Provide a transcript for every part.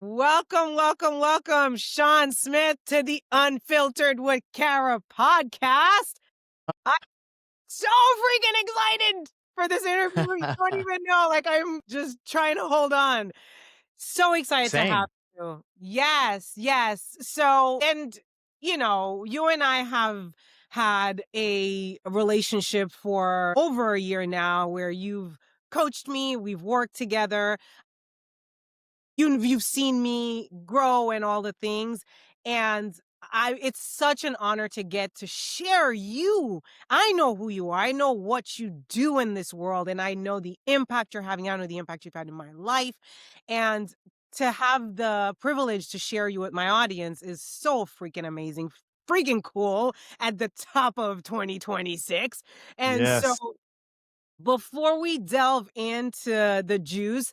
Welcome, welcome, welcome, Sean Smith to the Unfiltered with Kara podcast. I'm so freaking excited for this interview. You don't even know. Like, I'm just trying to hold on. So excited to have Same. you. Yes, yes. You and I have had a relationship for over a year now where you've coached me, we've worked together. You've seen me grow and all the things, and it's such an honor to get to share you. I know who you are. I know what you do in this world, and I know the impact you're having. I know the impact you've had in my life, and to have the privilege to share you with my audience is so freaking amazing, freaking cool at the top of 2026. And so Yes. before we delve into the juice,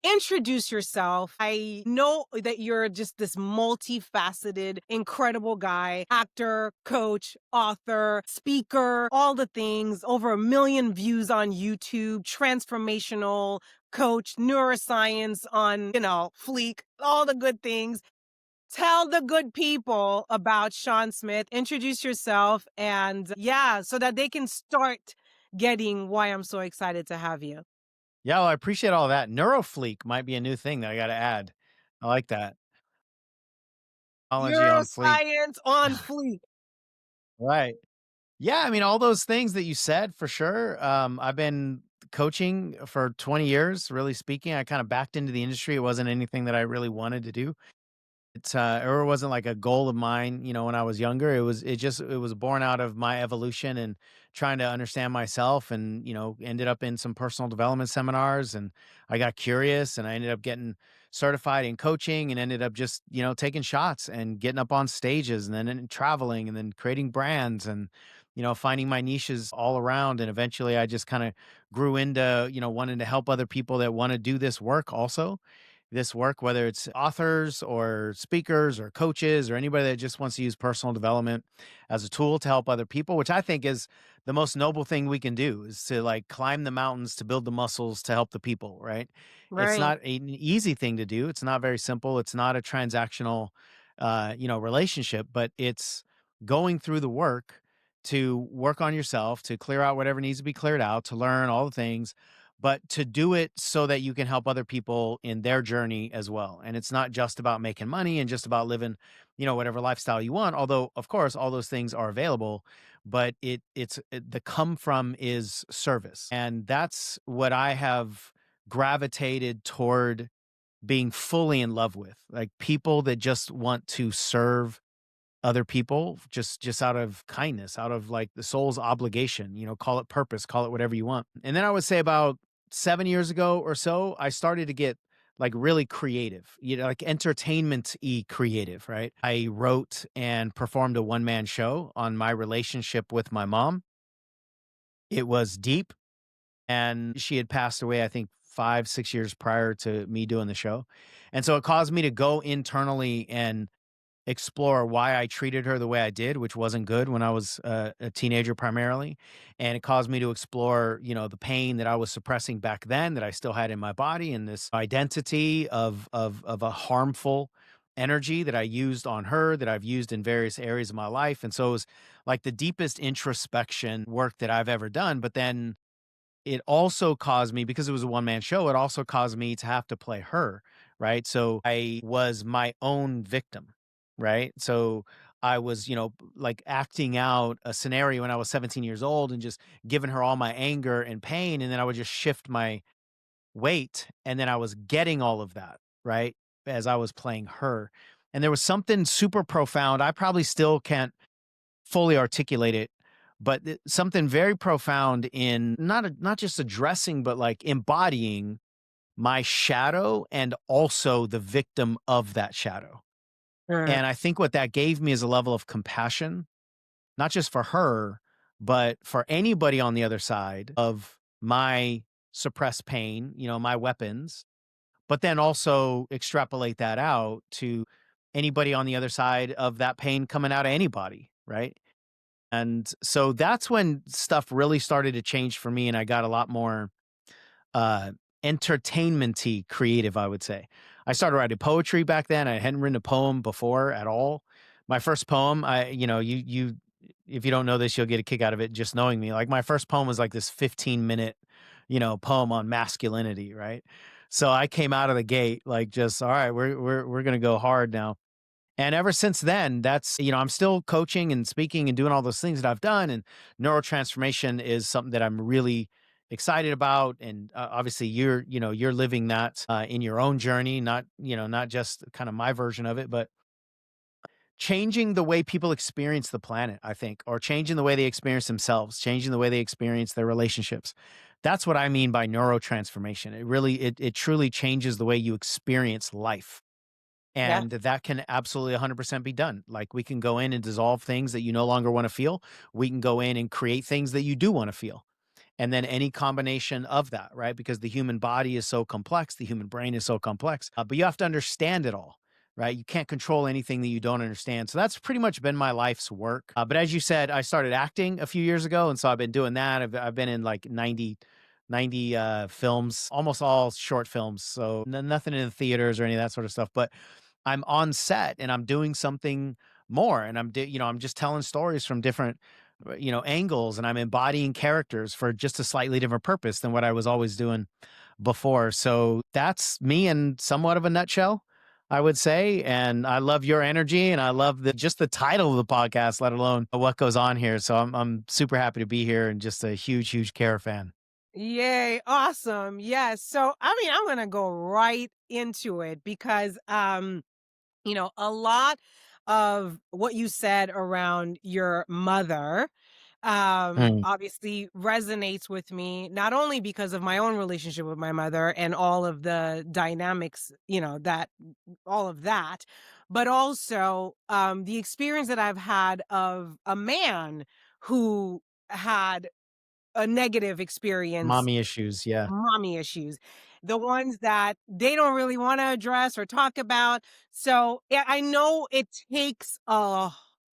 introduce yourself. I know that you're just this multifaceted, incredible guy, actor, coach, author, speaker, all the things, over 1 million views on YouTube, transformational coach, neuroscience on, fleek, all the good things. Tell the good people about Sean Smith, introduce yourself, and yeah, so that they can start getting why I'm so excited to have you. Yeah, well, I appreciate all that. Neurofleek might be a new thing that I gotta add. I like that. Technology on fleek. Neuroscience on fleek. Right. Yeah, I mean, all those things that you said for sure. I've been coaching for 20 years, really speaking. I kind of backed into the industry. It wasn't anything that I really wanted to do. Or it wasn't like a goal of mine, when I was younger. It was born out of my evolution and trying to understand myself and, ended up in some personal development seminars and I got curious and I ended up getting certified in coaching and ended up just, taking shots and getting up on stages and then traveling and then creating brands and, finding my niches all around. And eventually I just kind of grew into, wanting to help other people that want to do this work also whether it's authors or speakers or coaches or anybody that just wants to use personal development as a tool to help other people, which I think is the most noble thing we can do is to like climb the mountains to build the muscles to help the people, right? It's Right. not an easy thing to do. It's not very simple. It's not a transactional, relationship, but it's going through the work to work on yourself, to clear out whatever needs to be cleared out, to learn all the things but to do it so that you can help other people in their journey as well. And it's not just about making money and just about living, whatever lifestyle you want. Although, of course, all those things are available, but the come from is service. And that's what I have gravitated toward being fully in love with, like people that just want to serve other people just out of kindness, out of like the soul's obligation, call it purpose, call it whatever you want. And then I would say about 7 years ago or so, I started to get like really creative, like entertainment-y creative, right? I wrote and performed a one-man show on my relationship with my mom. It was deep and she had passed away, I think 5, 6 years prior to me doing the show. And so it caused me to go internally and explore why I treated her the way I did, which wasn't good when I was a teenager primarily. And it caused me to explore, the pain that I was suppressing back then that I still had in my body and this identity of a harmful energy that I used on her that I've used in various areas of my life. And so it was like the deepest introspection work that I've ever done. But then it also caused me, because it was a one-man show, it also caused me to have to play her, right? So I was my own victim, right? So I was, like acting out a scenario when I was 17 years old and just giving her all my anger and pain. And then I would just shift my weight. And then I was getting all of that, right? As I was playing her. And there was something super profound. I probably still can't fully articulate it, but something very profound in not just addressing, but like embodying my shadow and also the victim of that shadow. Uh, And I think what that gave me is a level of compassion, not just for her, but for anybody on the other side of my suppressed pain, my weapons, but then also extrapolate that out to anybody on the other side of that pain coming out of anybody, right? And so that's when stuff really started to change for me and I got a lot more uh entertainment-y creative, I would say. I started writing poetry back then. I hadn't written a poem before at all. My first poem, if you don't know this, you'll get a kick out of it just knowing me. Like my first poem was like this 15-minute, poem on masculinity, right? So I came out of the gate like just, all right, we're gonna go hard now. And ever since then, I'm still coaching and speaking and doing all those things that I've done. And neurotransformation is something that I'm really excited about. And obviously, you're living that in your own journey, not just kind of my version of it, but changing the way people experience the planet, I think, or changing the way they experience themselves, changing the way they experience their relationships. That's what I mean by neurotransformation. It truly changes the way you experience life. Yeah. And that can absolutely 100% be done. Like we can go in and dissolve things that you no longer want to feel. We can go in and create things that you do want to feel. And then any combination of that, right? Because the human body is so complex, the human brain is so complex, but you have to understand it all, right? You can't control anything that you don't understand. So that's pretty much been my life's work. But as you said, I started acting a few years ago. And so I've been doing that. I've been in like 90 films, almost all short films. So nothing in the theaters or any of that sort of stuff. But I'm on set and I'm doing something more and I'm just telling stories from different angles and I'm embodying characters for just a slightly different purpose than what I was always doing before. So that's me in somewhat of a nutshell, I would say. And I love your energy and I love the title of the podcast, let alone what goes on here. So I'm super happy to be here and just a huge care fan. Yay, awesome. Yes. So, I mean, I'm going to go right into it because a lot of what you said around your mother Mm, obviously resonates with me, not only because of my own relationship with my mother and all of the dynamics, that all of that, but also the experience that I've had of a man who had a negative experience, mommy issues. Yeah. mommy issues, the ones that they don't really want to address or talk about. So yeah, I know it takes a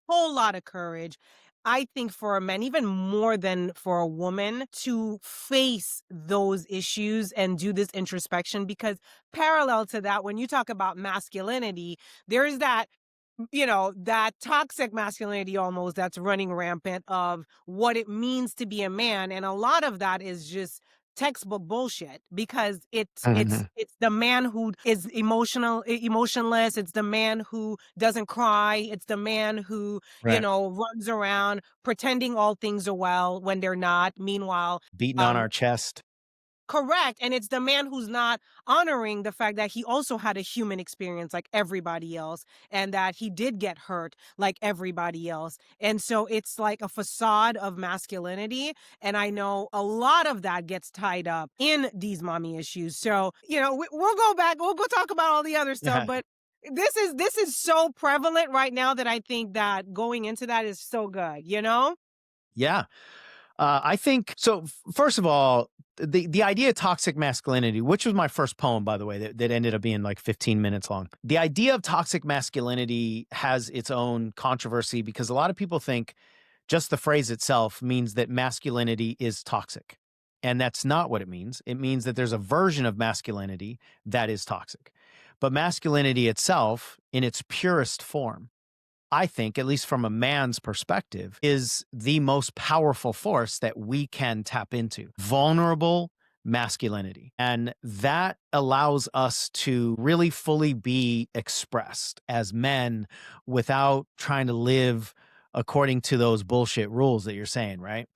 whole lot of courage. I think for a man, even more than for a woman, to face those issues and do this introspection, because parallel to that, when you talk about masculinity, there's that that toxic masculinity almost that's running rampant of what it means to be a man. And a lot of that is just textbook bullshit because it's it's Mhm. it's the man who is emotionless. It's the man who doesn't cry. It's the man who, Right. runs around pretending all things are well when they're not. Meanwhile, Beating on um our chest. correct, and it's the man who's not honoring the fact that he also had a human experience like everybody else, and that he did get hurt like everybody else, and so it's like a facade of masculinity, and I know a lot of that gets tied up in these mommy issues, so, we'll go back, we'll go talk about all the other stuff, but this is so prevalent right now that I think that going into that is so good, you know? Yeah. I think so. First of all, the idea of toxic masculinity, which was my first poem, by the way, that ended up being like 15 minutes long. The idea of toxic masculinity has its own controversy because a lot of people think just the phrase itself means that masculinity is toxic. And that's not what it means. It means that there's a version of masculinity that is toxic. But masculinity itself, in its purest form, I think, at least from a man's perspective, is the most powerful force that we can tap into vulnerable masculinity. And that allows us to really fully be expressed as men without trying to live according to those bullshit rules that you're saying, right?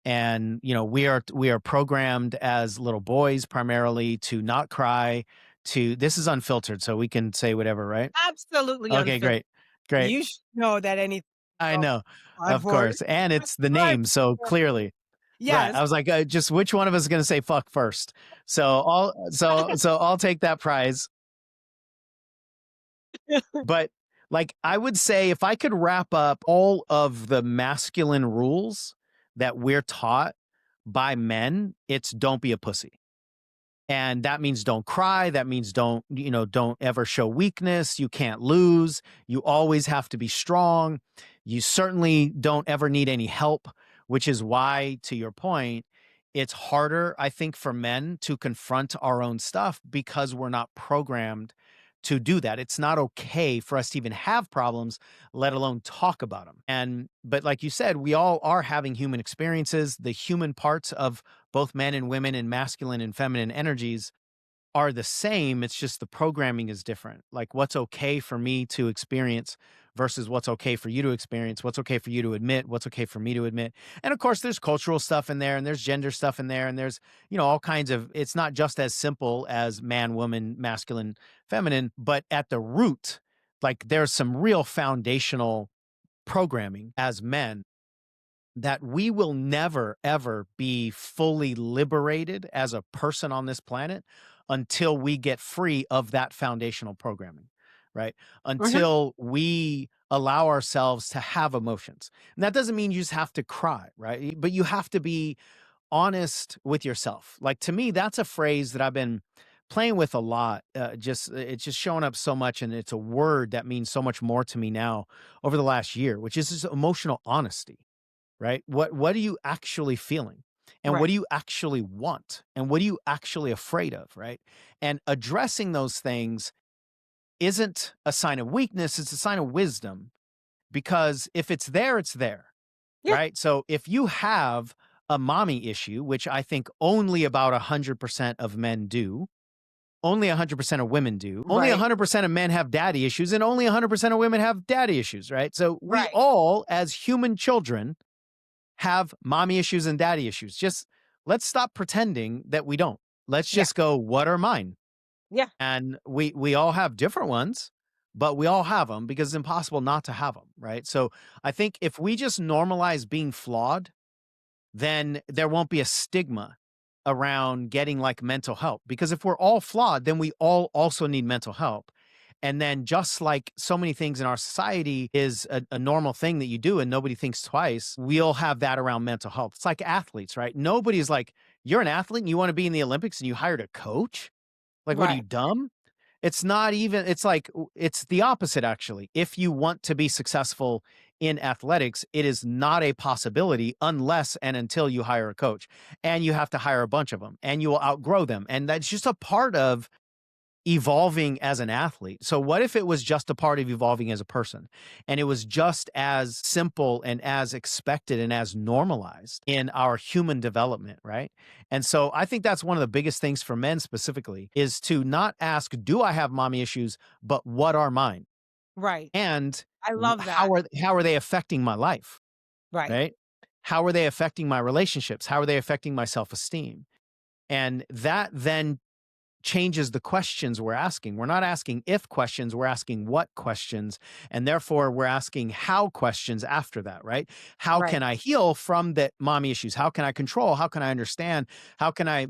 And we are programmed as little boys primarily to not cry, to this is unfiltered so we can say whatever, right? Absolutely Okay, unfit. great. Great. You should know that anything I else know, 5 of words. course, and it's the 5 name, so words. clearly. Right, Yes. I was like, just which one of us is gonna say "fuck" first? So I'll take that prize, but, like, I would say if I could wrap up all of the masculine rules that we're taught by men, it's don't be a pussy. And that means don't cry. That means don't ever show weakness. You can't lose. You always have to be strong. You certainly don't ever need any help, which is why, to your point, it's harder, I think, for men to confront our own stuff because we're not programmed to do that. It's not okay for us to even have problems, let alone talk about them. But like you said, we all are having human experiences. The human parts of both men and women and masculine and feminine energies are the same. It's just the programming is different. Like what's okay for me to experience versus what's okay for you to experience, what's okay for you to admit, what's okay for me to admit. And of course, there's cultural stuff in there and there's gender stuff in there and there's, all kinds of, it's not just as simple as man, woman, masculine, feminine, but at the root, like there's some real foundational programming as men that we will never ever be fully liberated as a person on this planet until we get free of that foundational programming, right? Mhm. Until we allow ourselves to have emotions. And that doesn't mean you just have to cry, right? But you have to be honest with yourself. Like to me, that's a phrase that I've been playing with a lot. It's just showing up so much, and it's a word that means so much more to me now over the last year, which is just emotional honesty, right? What are you actually feeling? And what Right. do you actually want? And what are you actually afraid of, right? And addressing those things isn't a sign of weakness, it's a sign of wisdom because if it's there, it's there, Yeah. right? So if you have a mommy issue, which I think only about 100% of men do, only 100% of women do, only Right. 100% of men have daddy issues, and only 100% of women have daddy issues, right? So we Right. all, as human children, have mommy issues and daddy issues. Just let's stop pretending that we don't. Let's Yeah. just go, what are mine? Yeah. And we all have different ones, but we all have them because it's impossible not to have them, right? So I think if we just normalize being flawed, then there won't be a stigma around getting like mental help. Because if we're all flawed, then we all also need mental help. And then just like so many things in our society is a normal thing that you do and nobody thinks twice, we'll have that around mental health. It's like athletes, right? Nobody's like, you're an athlete and you want to be in the Olympics and you hired a coach? Like, what are you Right. dumb? It's not even it's like it's the opposite actually. If you want to be successful in athletics, it is not a possibility unless and until you hire a coach. And you have to hire a bunch of them and you will outgrow them. And that's just a part of evolving as an athlete. So what if it was just a part of evolving as a person and it was just as simple and as expected and as normalized in our human development, right? And so I think that's one of the biggest things for men specifically is to not ask, do I have mommy issues, but what are mine? Right. And I love that. how are they affecting my life, Right. right? How are they affecting my relationships? How are they affecting my self-esteem? And that then changes the questions we're asking. We're not asking if questions, we're asking what questions. And therefore, we're asking how questions after that, right? How Right. can I heal from the mommy issues? How can I control? How can I understand? How can I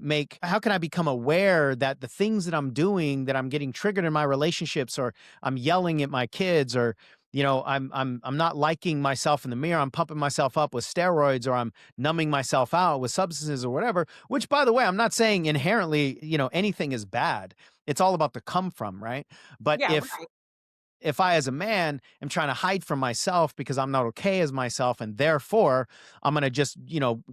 become aware that the things that I'm doing, that I'm getting triggered in my relationships, or I'm yelling at my kids, or I'm not liking myself in the mirror. I'm pumping myself up with steroids, or I'm numbing myself out with substances or whatever, which by the way, I'm not saying inherently, anything is bad. It's all about the come from, right? But Yeah. Right. if I as a man am trying to hide from myself because I'm not okay as myself and therefore I'm going to just,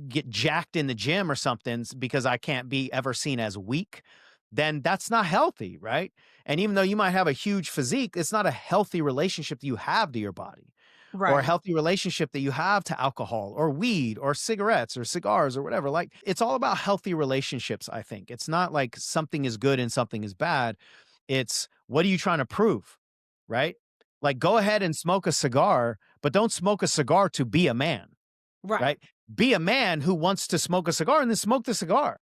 get jacked in the gym or something because I can't be ever seen as weak, then that's not healthy, right? And even though you might have a huge physique, it's not a healthy relationship that you have to your body or a Right. healthy relationship that you have to alcohol or weed or cigarettes or cigars or whatever. Like it's all about healthy relationships, I think. It's not like something is good and something is bad. It's what are you trying to prove? Right? Like go ahead and smoke a cigar, but don't smoke a cigar to be a man, Right. right? Be a man who wants to smoke a cigar and then smoke the cigar.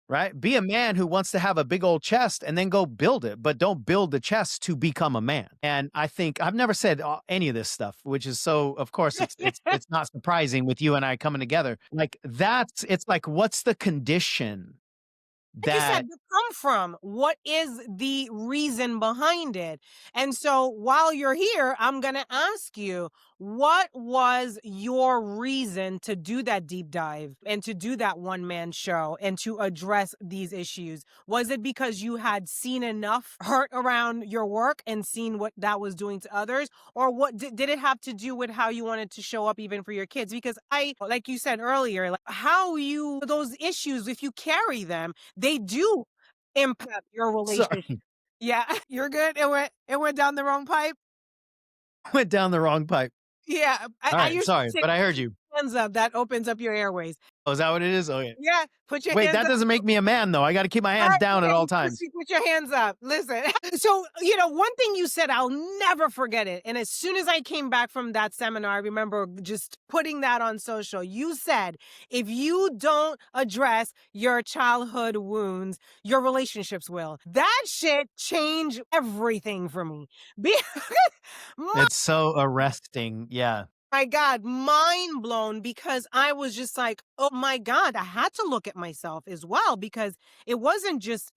Right? Be a man who wants to have a big old chest and then go build it, but don't build the chest to become a man. And I think I've never said any of this stuff, which is so. Of course, it's not surprising with you and I coming together. Like that's it's like, what's the condition Like you said, that the come from. What is the reason behind it? And so while you're here, I'm going to ask you, what was your reason to do that deep dive and to do that one man show and to address these issues? Was it because you had seen enough hurt around your work and seen what that was doing to others? Or what did it have to do with how you wanted to show up even for your kids? Because like you said earlier, like how you, those issues, if you carry them, they do impact your relationship. sorry. Yeah, you're good. It went down the wrong pipe. Went down the wrong pipe. Yeah, All I right, usually sorry, say but I put heard you. your hands up. That opens up your airways. Oh, is that what it is? Okay. Yeah, put your Wait, hands that up. doesn't make me a man, though. I gotta keep my All hands right, down at okay, all you times. pussy, put your hands up. Listen. So, one thing you said, I'll never forget it. And as soon as I came back from that seminar, I remember just putting that on social. You said, if you don't address your childhood wounds, your relationships will. That shit changed everything for me. Be- It's so arresting. Yeah. My God, mind blown because I was just like, oh my God, I had to look at myself as well because it wasn't just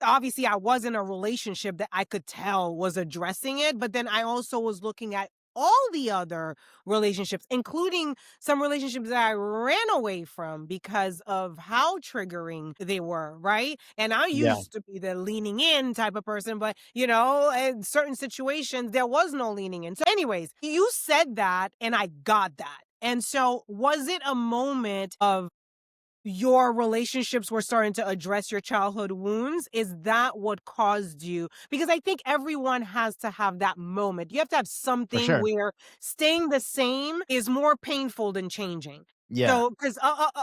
obviously, I was in a relationship that I could tell was addressing it, but then I also was looking at all the other relationships, including some relationships that I ran away from because of how triggering they were, right? And I Yeah. used to be the leaning in type of person, but in certain situations there was no leaning in. So, anyways, you said that and I got that. And so, was it a moment of your relationships were starting to address your childhood wounds? Is that what caused you? Because I think everyone has to have that moment. You have to have For something sure. where staying the same is more painful than changing. Yeah. So, because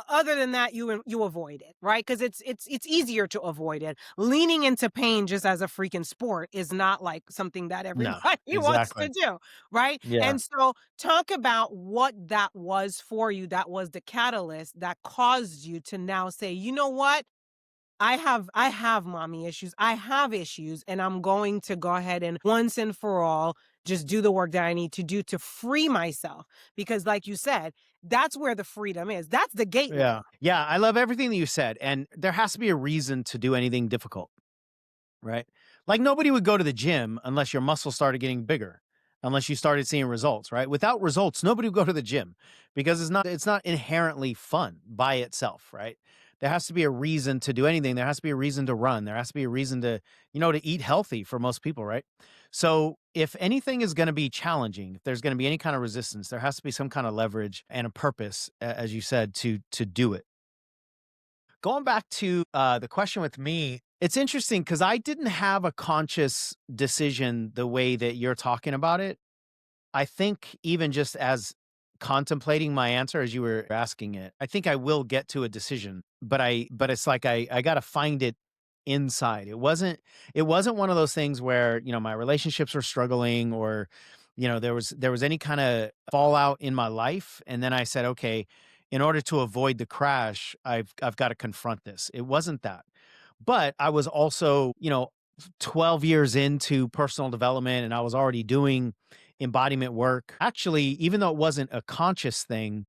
other than that, you avoid it, right? Because it's easier to avoid it. Leaning into pain just as a freaking sport is not like something that No. everybody wants to Exactly. do, right? Yeah. And so, talk about what that was for you, that was the catalyst that caused you to now say, "You know what? I have mommy issues. I have issues, and I'm going to go ahead and once and for all just do the work that I need to do to free myself." Because like you said, that's where the freedom is. That's the Yeah. gateway. Yeah. I love everything that you said. And there has to be a reason to do anything difficult. Right? Like nobody would go to the gym unless your muscles started getting bigger, unless you started seeing results, right? Without results, nobody would go to the gym because it's not inherently fun by itself, right? There has to be a reason to do anything. There has to be a reason to run. There has to be a reason to, to eat healthy for most people, right? So if anything is going to be challenging, if there's going to be any kind of resistance, there has to be some kind of leverage and a purpose, as you said, to do it. Going back to the question with me, it's interesting because I didn't have a conscious decision the way that you're talking about it. I think even just as contemplating my answer as you were asking it, I think I will get to a decision, but it's like I gotta find it inside. It wasn't one of those things where, my relationships were struggling or, there was any kind of fallout in my life. And then I said, okay, in order to avoid the crash, I've got to confront this. It wasn't that. But I was also, 12 years into personal development and I was already doing embodiment work. Actually, even though it wasn't a conscious thing,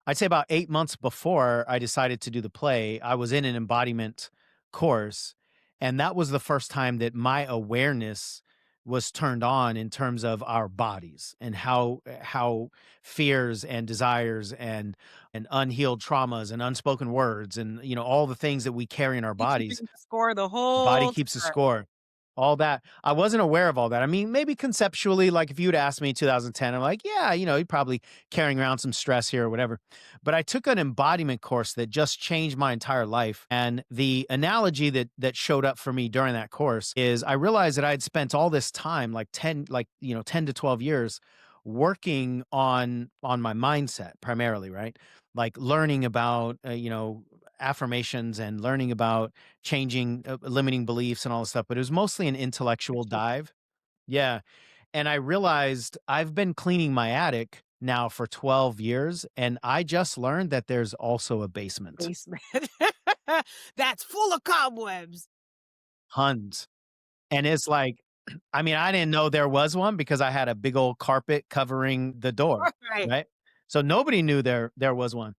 I'd say about 8 months before I decided to do the play, I was in an embodiment course, and that was the first time that my awareness was turned on in terms of our bodies and how fears and desires and unhealed traumas and unspoken words and, all the things that we carry in our You bodies. keeping score the Body whole keeps the time. score. All that. I wasn't aware of all that. I mean, maybe conceptually, like if you'd asked me in 2010, I'm like, yeah, you're probably carrying around some stress here or whatever. But I took an embodiment course that just changed my entire life. And the analogy that showed up for me during that course is I realized that I'd spent all this time, like 10 to 12 years working on my mindset primarily, right? Like learning about affirmations and learning about changing, limiting beliefs and all this stuff, but it was mostly an intellectual dive. Yeah, and I realized I've been cleaning my attic now for 12 years, and I just learned that there's also a basement. Basement. That's full of cobwebs. Tons. And it's like, I mean, I didn't know there was one because I had a big old carpet covering the door, Right. right? So nobody knew there was one.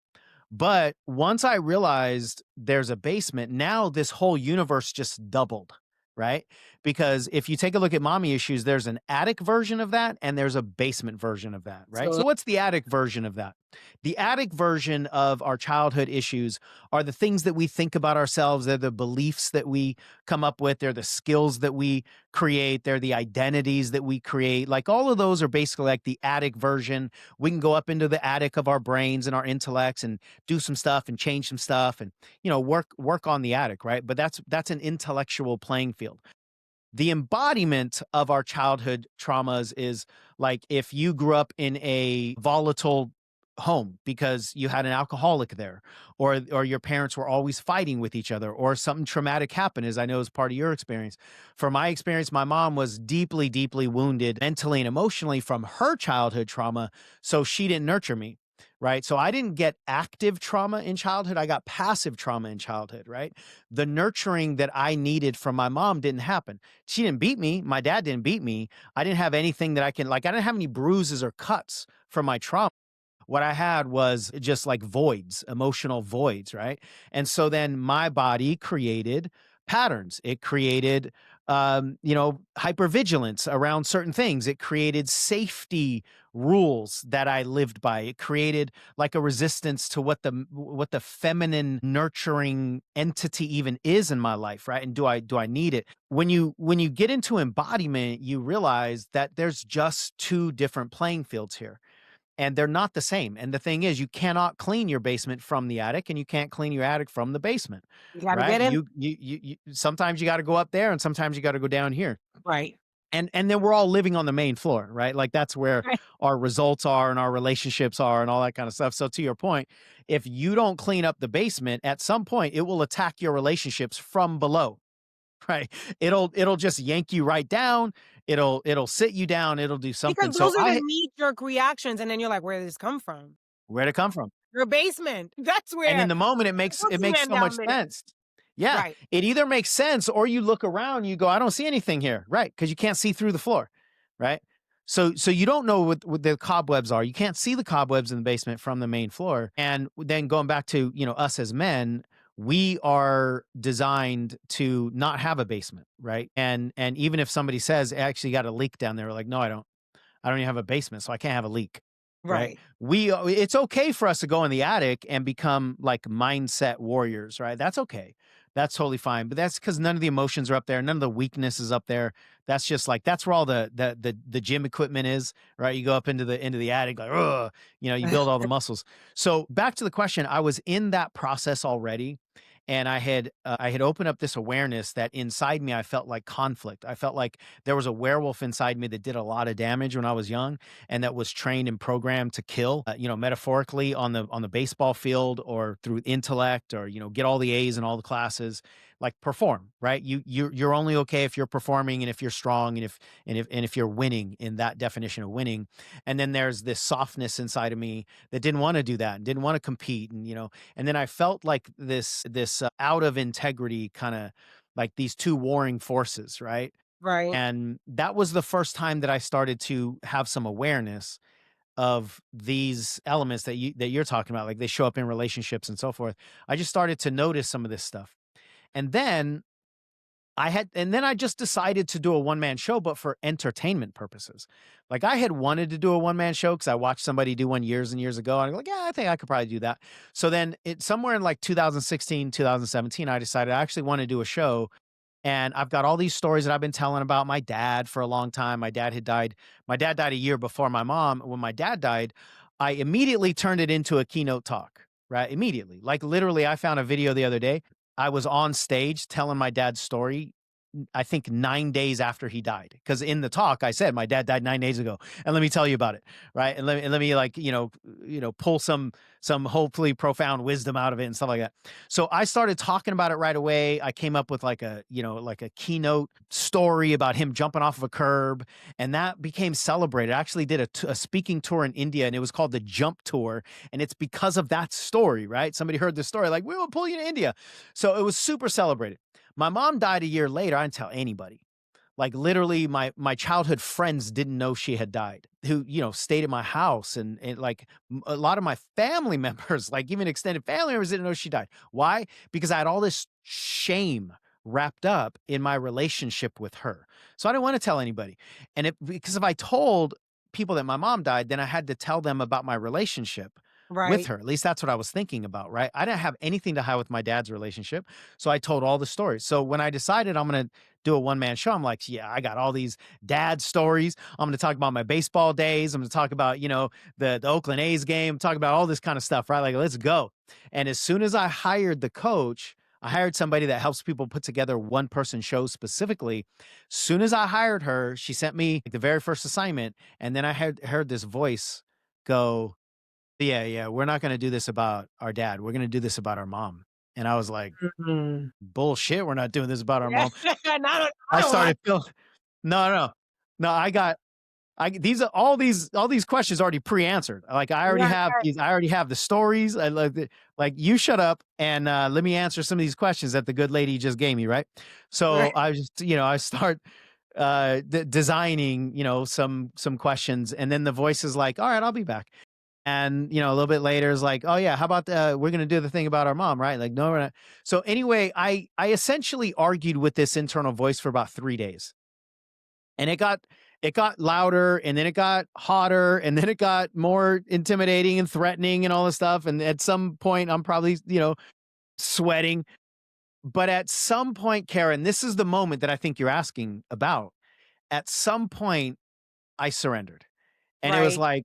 But once I realized there's a basement, now this whole universe just doubled, right? because if you take a look at mommy issues, there's an attic version of that and there's a basement version of that, right? So So what's the attic version of that? The attic version of our childhood issues are the things that we think about ourselves. They're the beliefs that we come up with. They're the skills that we create. They're the identities that we create. Like all of those are basically like the attic version. We can go up into the attic of our brains and our intellects and do some stuff and change some stuff and work on the attic, right? But that's an intellectual playing field. The embodiment of our childhood traumas is like if you grew up in a volatile home because you had an alcoholic there, or your parents were always fighting with each other, or something traumatic happened, as I know is part of your experience. For my experience, my mom was deeply, deeply wounded mentally and emotionally from her childhood trauma, so she didn't nurture me. Right. So I didn't get active trauma in childhood. I got passive trauma in childhood. Right. The nurturing that I needed from my mom didn't happen. She didn't beat me. My dad didn't beat me. I didn't have anything that I can, like, I didn't have any bruises or cuts from my trauma. What I had was just like voids, emotional voids, right? And so then my body created patterns. It created, hypervigilance around certain things. It created safety rules that I lived by. It created like a resistance to what the feminine nurturing entity even is in my life, right? And do I need it? When you get into embodiment, you realize that there's just two different playing fields here, and they're not the same. And the thing is, you cannot clean your basement from the attic, and you can't clean your attic from the basement, you gotta right? get in. You sometimes you got to go up there, and sometimes you got to go down here. Right. And then we're all living on the main floor, right? Like that's where Right. our results are and our relationships are and all that kind of stuff. So to your point, if you don't clean up the basement, at some point it will attack your relationships from below. Right. It'll just yank you right down. It'll sit you down. It'll do something. Because So those are the knee-jerk reactions, and then you're like, "Where did this come from?" where'd it come from? Your basement. That's And in where the moment, it the makes Gucci Man so much down there. sense. Yeah, Right. it either makes sense or you look around, you go, "I don't see anything here." Right? Because you can't see through the floor, right? So you don't know what the cobwebs are. You can't see the cobwebs in the basement from the main floor. And then going back to, us as men, we are designed to not have a basement, right? And even if somebody says, "Actually, you got a leak down there," we're like, "No, I don't. I don't even have a basement, so I can't have a leak." Right? Right. It's okay for us to go in the attic and become like mindset warriors, right? That's okay. That's totally fine. But that's because none of the emotions are up there, none of the weakness is up there. That's just like that's where all the gym equipment is, right? You go up into the attic, like, oh, you build all the muscles. So back to the question, I was in that process already. And I had opened up this awareness that inside me I felt like conflict. I felt like there was a werewolf inside me that did a lot of damage when I was young, and that was trained and programmed to kill, metaphorically on the baseball field or through intellect, or get all the A's in all the classes, like perform, right? You're only okay if you're performing and if you're strong and if you're winning in that definition of winning. And then there's this softness inside of me that didn't want to do that and didn't want to compete, and then I felt like this out of integrity, kind of like these two warring forces, right? Right. And that was the first time that I started to have some awareness of these elements that you're talking about, like they show up in relationships and so forth. I just started to notice some of this stuff. And then I just decided to do a one man show, but for entertainment purposes. Like I had wanted to do a one man show because I watched somebody do one years and years ago. And I'm like, yeah, I think I could probably do that. So then somewhere in like 2016, 2017, I decided I actually want to do a show. And I've got all these stories that I've been telling about my dad for a long time. My dad had died. My dad died a year before my mom. When my dad died, I immediately turned it into a keynote talk, right? Immediately. Like literally, I found a video the other day. I was on stage telling my dad's story, I think 9 days after he died. Because in the talk, I said, my dad died 9 days ago. And let me tell you about it. Right. And let me like, pull some hopefully profound wisdom out of it and stuff like that. So I started talking about it right away. I came up with like a keynote story about him jumping off of a curb, and that became celebrated. I actually did a speaking tour in India, and it was called the Jump Tour. And it's because of that story, right? Somebody heard the story, like, we will pull you to India. So it was super celebrated. My mom died a year later. I didn't tell anybody. Like literally my childhood friends didn't know she had died, who, stayed at my house, and like a lot of my family members, like even extended family members, didn't know she died. Why? Because I had all this shame wrapped up in my relationship with her. So I didn't want to tell anybody. And because if I told people that my mom died, then I had to tell them about my relationship with Right. her. At least that's what I was thinking about, right? I didn't have anything to hide with my dad's relationship. So I told all the stories. So when I decided I'm going to do a one man show, I'm like, yeah, I got all these dad stories. I'm going to talk about my baseball days. I'm going to talk about, the Oakland A's game, talk about all this kind of stuff, right? Like, let's go. And as soon as I hired the coach, I hired somebody that helps people put together one person shows specifically. Soon as I hired her, she sent me the very first assignment. And then I had heard this voice go, yeah, yeah, we're not going to do this about our dad. We're going to do this about our mom. And I was like, Mhm. bullshit. We're not doing this about our Yeah. mom. Not I a lot. started feeling, no, no, no. These are all these questions already pre-answered. Like Right, I already have the stories. I like you shut up and let me answer some of these questions that the good lady just gave me, right? So right, I just, I start designing, some questions, and then the voice is like, all right, I'll be back. And a little bit later is like, oh yeah, how about we're gonna do the thing about our mom, right? Like, no, we're not. So anyway, I essentially argued with this internal voice for about 3 days, and it got louder, and then it got hotter, and then it got more intimidating and threatening and all this stuff. And at some point, I'm probably sweating. But at some point, Karen, this is the moment that I think you're asking about. At some point, I surrendered, and it was right,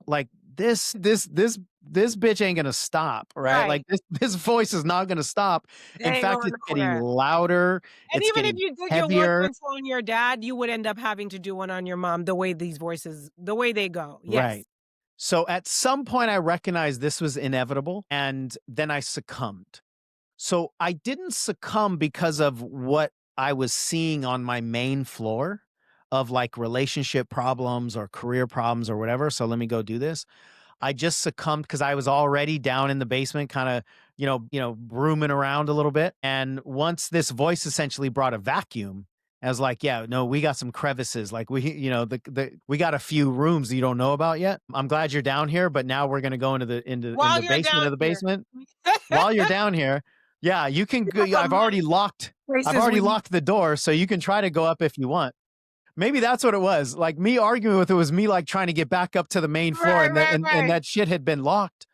like this bitch ain't gonna stop, right? right. Like this voice is not gonna stop. They In ain't fact, going it's getting nowhere. louder, And it's even if getting you did your one heavier. man show on your dad, you would end up having to do one on your mom the way they go. Yes. Right. So at some point I recognized this was inevitable, and then I succumbed. So I didn't succumb because of what I was seeing on my main floor of like relationship problems or career problems or whatever. So let me go do this. I just succumbed because I was already down in the basement, kind of, brooming around a little bit. And once this voice essentially brought a vacuum, I was like, yeah, no, we got some crevices. Like we got a few rooms you don't know about yet. I'm glad you're down here, but now we're gonna go into the in While the you're basement down of the here. basement. While you're down here, yeah, you can go. That's I've among already locked. I've places already we locked the door, so you can try to go up if you want. Maybe that's what it was. Like me arguing with it was me like trying to get back up to the main floor, right, and right, and right. that shit had been locked.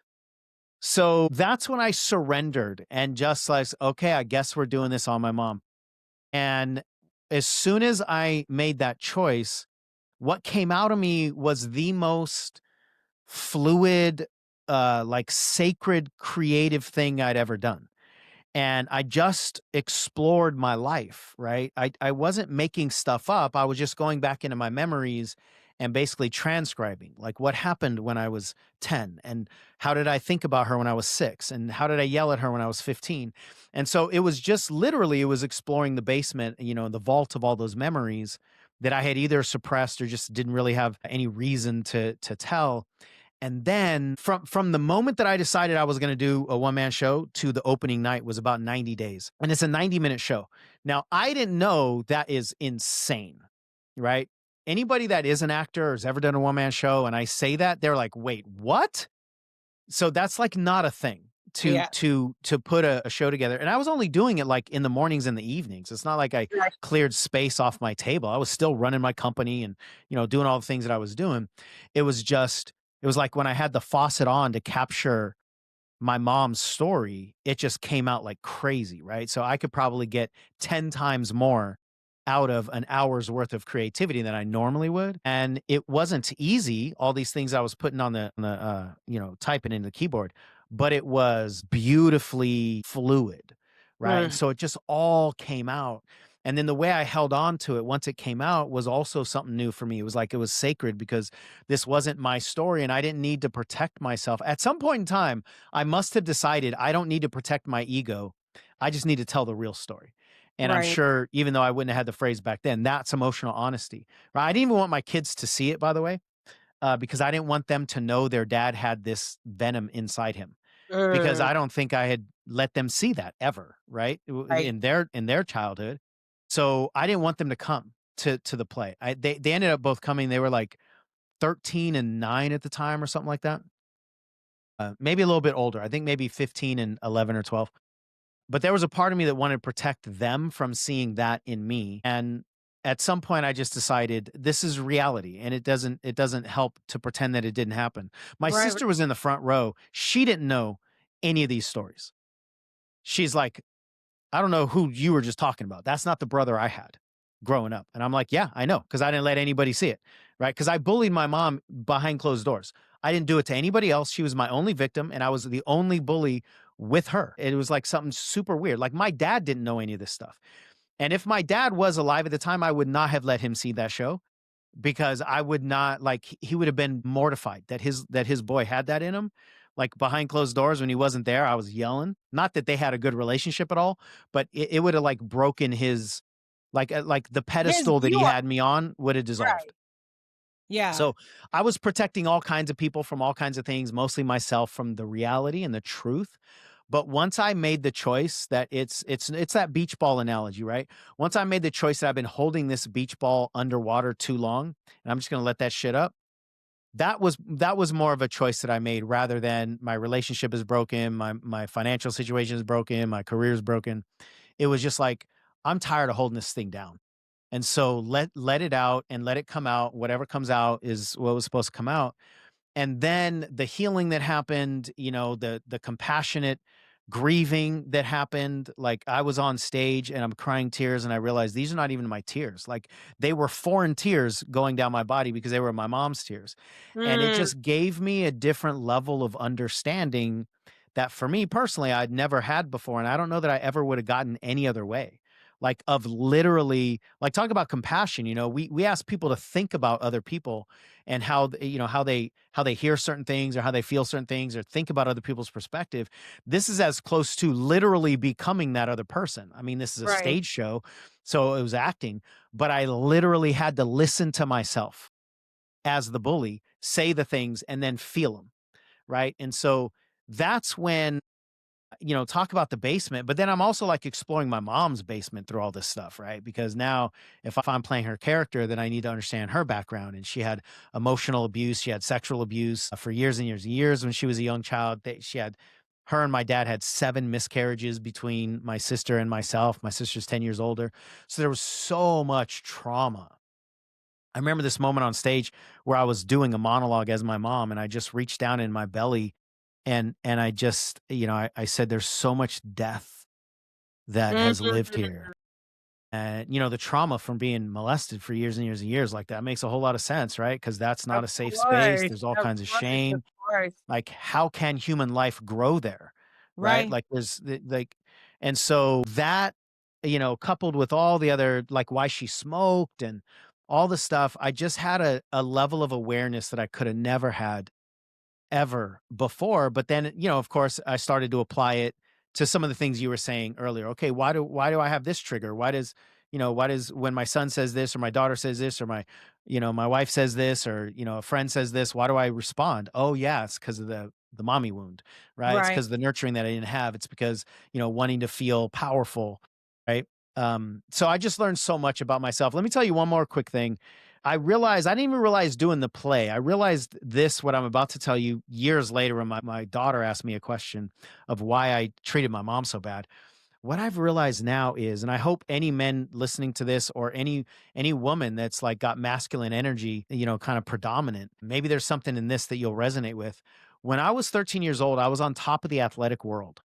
So that's when I surrendered and just like, okay, I guess we're doing this on my mom. And as soon as I made that choice, what came out of me was the most fluid, like sacred creative thing I'd ever done. And I just explored my life, right? I wasn't making stuff up. I was just going back into my memories and basically transcribing like what happened when I was 10, and how did I think about her when I was 6, and how did I yell at her when I was 15. And so it was just literally it was exploring the basement, the vault of all those memories that I had either suppressed or just didn't really have any reason to tell. And then from the moment that I decided I was going to do a one man show to the opening night was about 90 days. And it's a 90-minute show. Now, I didn't know that is insane, right? Anybody that is an actor or has ever done a one man show and I say that, they're like, "Wait, what?" So that's like not a thing to Yeah. put a show together. And I was only doing it like in the mornings and the evenings. It's not like I Right. cleared space off my table. I was still running my company and doing all the things that I was doing. It was like when I had the faucet on to capture my mom's story, it just came out like crazy, right? So I could probably get 10 times more out of an hour's worth of creativity than I normally would. And it wasn't easy, all these things I was putting on the typing into the keyboard, but it was beautifully fluid, right? And Mm, so it just all came out. And then the way I held on to it once it came out was also something new for me. It was like it was sacred because this wasn't my story and I didn't need to protect myself. At some point in time, I must have decided I don't need to protect my ego. I just need to tell the real story. And I'm right. sure, even though I wouldn't have had the phrase back then, that's emotional honesty. Right? I didn't even want my kids to see it, by the way, because I didn't want them to know their dad had this venom inside him. Because Mm, I don't think I had let them see that ever, right? right. In their childhood. So I didn't want them to come to the play. They ended up both coming. They were like 13 and 9 at the time or something like that. Maybe a little bit older. I think maybe 15 and 11 or 12. But there was a part of me that wanted to protect them from seeing that in me. And at some point I just decided this is reality and it doesn't help to pretend that it didn't happen. My Right. sister was in the front row. She didn't know any of these stories. She's like, I don't know who you were just talking about. That's not the brother I had growing up. And I'm like, yeah, I know, because I didn't let anybody see it. Right. Because I bullied my mom behind closed doors. I didn't do it to anybody else. She was my only victim, and I was the only bully with her. It was like something super weird. Like my dad didn't know any of this stuff. And if my dad was alive at the time, I would not have let him see that show because I would not like he would have been mortified that his boy had that in him. Like behind closed doors when he wasn't there, I was yelling. Not that they had a good relationship at all, but it would have like broken his like the His pedestal that view he on had me on would have right. dissolved. Yeah. So I was protecting all kinds of people from all kinds of things, mostly myself from the reality and the truth. But once I made the choice that it's that beach ball analogy, right? Once I made the choice that I've been holding this beach ball underwater too long, and I'm just gonna let that shit up. That was more of a choice that I made rather than my relationship is broken, my financial situation is broken, my career is broken. It was just like, I'm tired of holding this thing down. And so let it out and let it come out. Whatever comes out is what was supposed to come out. And then the healing that happened, the compassionate grieving that happened, like I was on stage and I'm crying tears and I realized these are not even my tears. Like they were foreign tears going down my body because they were my mom's tears. And it Mm, just gave me a different level of understanding that for me personally I'd never had before, and I don't know that I ever would have gotten any other way. Like of literally, like talk about compassion, we ask people to think about other people and how they hear certain things or how they feel certain things or think about other people's perspective. This is as close to literally becoming that other person. I mean, this is a right. stage show, so it was acting, but I literally had to listen to myself as the bully, say the things and then feel them, right? And so that's when talk about the basement, but then I'm also like exploring my mom's basement through all this stuff, right? Because now if I'm playing her character, then I need to understand her background. And she had emotional abuse, she had sexual abuse for years and years and years when she was a young child. Her and my dad had 7 miscarriages between my sister and myself. My sister's 10 years older. So there was so much trauma. I remember this moment on stage where I was doing a monologue as my mom and I just reached down in my belly and I just, I said, there's so much death that has lived Mhm. here. And, the trauma from being molested for years and years and years, like that makes a whole lot of sense, right? Because that's not Of a safe space. course, There's all of kinds of course, of shame. course. Like, how can human life grow there? Right? Right. Like, and so that, coupled with all the other, like why she smoked and all the stuff, I just had a level of awareness that I could have never had ever before. But then, of course, I started to apply it to some of the things you were saying earlier. Okay, why do I have this trigger? Why does when my son says this or my daughter says this or my wife says this or a friend says this, why do I respond? Oh yeah, it's because of the mommy wound, right? It's Right. because of the nurturing that I didn't have. It's because, wanting to feel powerful, right? So I just learned so much about myself. Let me tell you one more quick thing. I realized I didn't even realize doing the play. I realized this, what I'm about to tell you, years later when my daughter asked me a question of why I treated my mom so bad. What I've realized now is, and I hope any men listening to this or any woman that's like got masculine energy, kind of predominant, maybe there's something in this that you'll resonate with. When I was 13 years old, I was on top of the athletic world.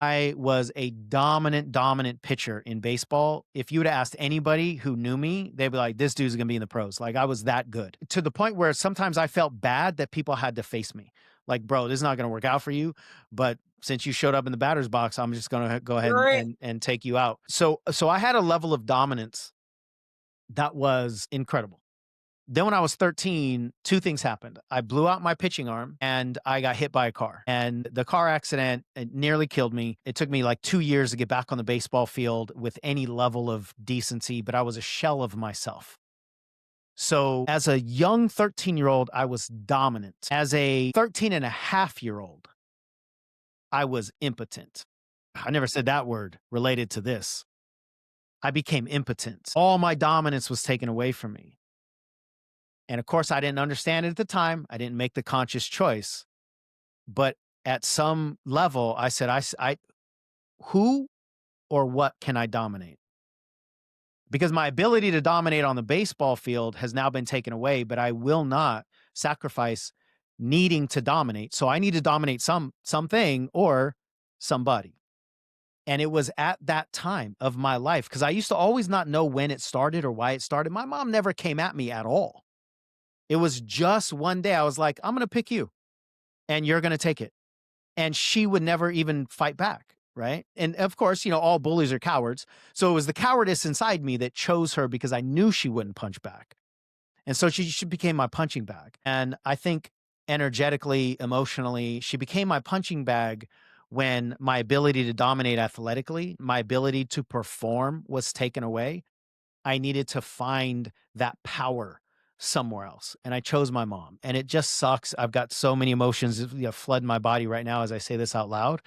I was a dominant pitcher in baseball. If you would have asked anybody who knew me, they'd be like, this dude's gonna be in the pros. Like I was that good to the point where sometimes I felt bad that people had to face me. Like, bro, this is not gonna work out for you. But since you showed up in the batter's box, I'm just gonna go ahead and, Right. and and take you out. So I had a level of dominance that was incredible. Then when I was 13, 2 things happened. I blew out my pitching arm and I got hit by a car. And the car accident, it nearly killed me. It took me like 2 years to get back on the baseball field with any level of decency, but I was a shell of myself. So as a young 13-year-old, I was dominant. As a 13 and a half-year-old, I was impotent. I never said that word related to this. I became impotent. All my dominance was taken away from me. And of course, I didn't understand it at the time. I didn't make the conscious choice. But at some level, I said, who or what can I dominate? Because my ability to dominate on the baseball field has now been taken away, but I will not sacrifice needing to dominate. So I need to dominate something or somebody. And it was at that time of my life because I used to always not know when it started or why it started. My mom never came at me at all. It was just one day I was like, I'm going to pick you and you're going to take it. And she would never even fight back. Right. And of course, all bullies are cowards. So it was the cowardice inside me that chose her because I knew she wouldn't punch back. And so she became my punching bag. And I think energetically, emotionally, she became my punching bag when my ability to dominate athletically, my ability to perform was taken away. I needed to find that power somewhere else. And I chose my mom. And it just sucks. I've got so many emotions flood my body right now as I say this out loud,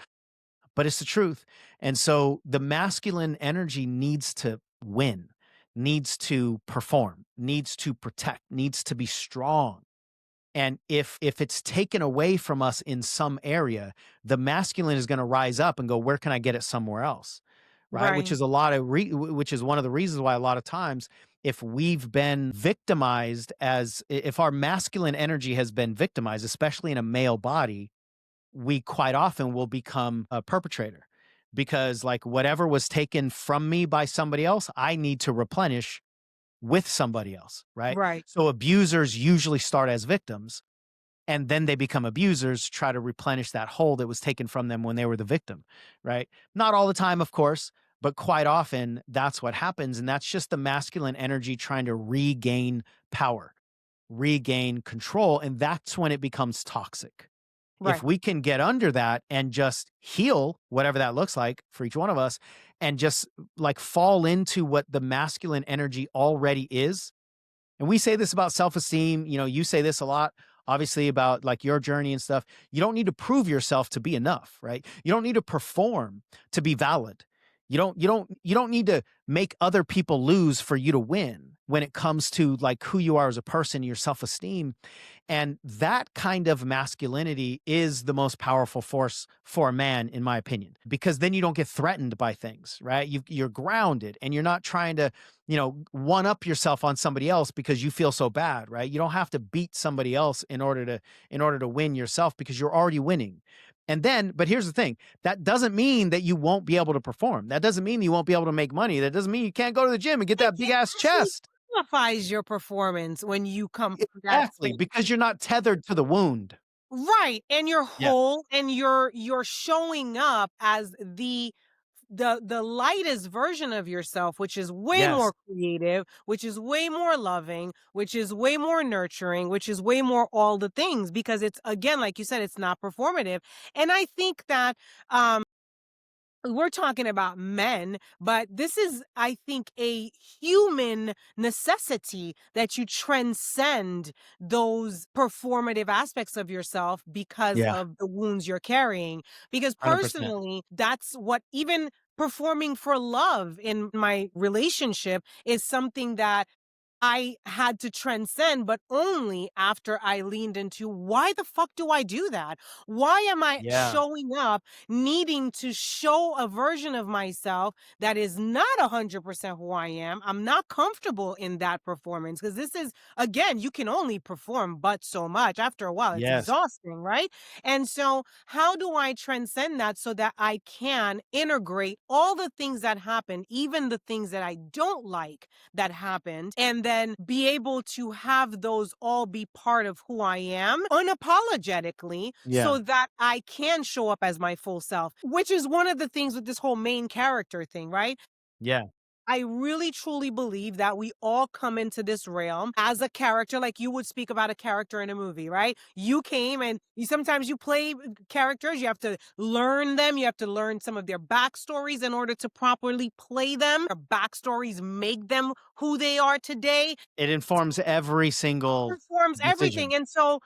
but it's the truth. And so the masculine energy needs to win, needs to perform, needs to protect, needs to be strong. And if it's taken away from us in some area, the masculine is going to rise up and go, where can I get it somewhere else? Right? Which Right. is which is one of the reasons why a lot of times if we've been victimized if our masculine energy has been victimized, especially in a male body, we quite often will become a perpetrator because like whatever was taken from me by somebody else, I need to replenish with somebody else, right? Right. So abusers usually start as victims and then they become abusers, try to replenish that hole that was taken from them when they were the victim, right? Not all the time, of course, but quite often that's what happens. And that's just the masculine energy trying to regain power, regain control. And that's when it becomes toxic. If Right. we can get under that and just heal whatever that looks like for each one of us and just like fall into what the masculine energy already is, and we say this about self-esteem, you say this a lot, obviously, about like your journey and stuff. You don't need to prove yourself to be enough, right? You don't need to perform to be valid. You don't need to make other people lose for you to win when it comes to like who you are as a person, your self-esteem. And that kind of masculinity is the most powerful force for a man, in my opinion, because then you don't get threatened by things, right? You're grounded and you're not trying to, one up yourself on somebody else because you feel so bad, right? You don't have to beat somebody else in order to win yourself because you're already winning. And then, but here's the thing, that doesn't mean that you won't be able to perform. That doesn't mean you won't be able to make money. That doesn't mean you can't go to the gym and get It that big it ass actually chest. amplifies your performance when you come from that Exactly, space. because you're not tethered to the wound. Right, and you're Yeah. whole and you're showing up as the lightest version of yourself, which is way Yes. more creative, which is way more loving, which is way more nurturing, which is way more all the things because it's again, like you said, it's not performative. And I think that we're talking about men, but this is, I think, a human necessity that you transcend those performative aspects of yourself because Yeah, of the wounds you're carrying. Because 100%. personally, that's what even performing for love in my relationship is something that I had to transcend, but only after I leaned into why the fuck do I do that? Why am I Yeah. showing up needing to show a version of myself that is not 100% who I am? I'm not comfortable in that performance because this is, again, you can only perform but so much. After a while, it's Yes. exhausting, right? And so, how do I transcend that so that I can integrate all the things that happen, even the things that I don't like? That happened and then be able to have those all be part of who I am unapologetically Yeah. so that I can show up as my full self, which is one of the things with this whole main character thing, right? Yeah. I really truly believe that we all come into this realm as a character, like you would speak about a character in a movie, right? You came and sometimes you play characters, you have to learn them, you have to learn some of their backstories in order to properly play them. Their backstories make them who they are today. It informs every single Informs decision. everything. And so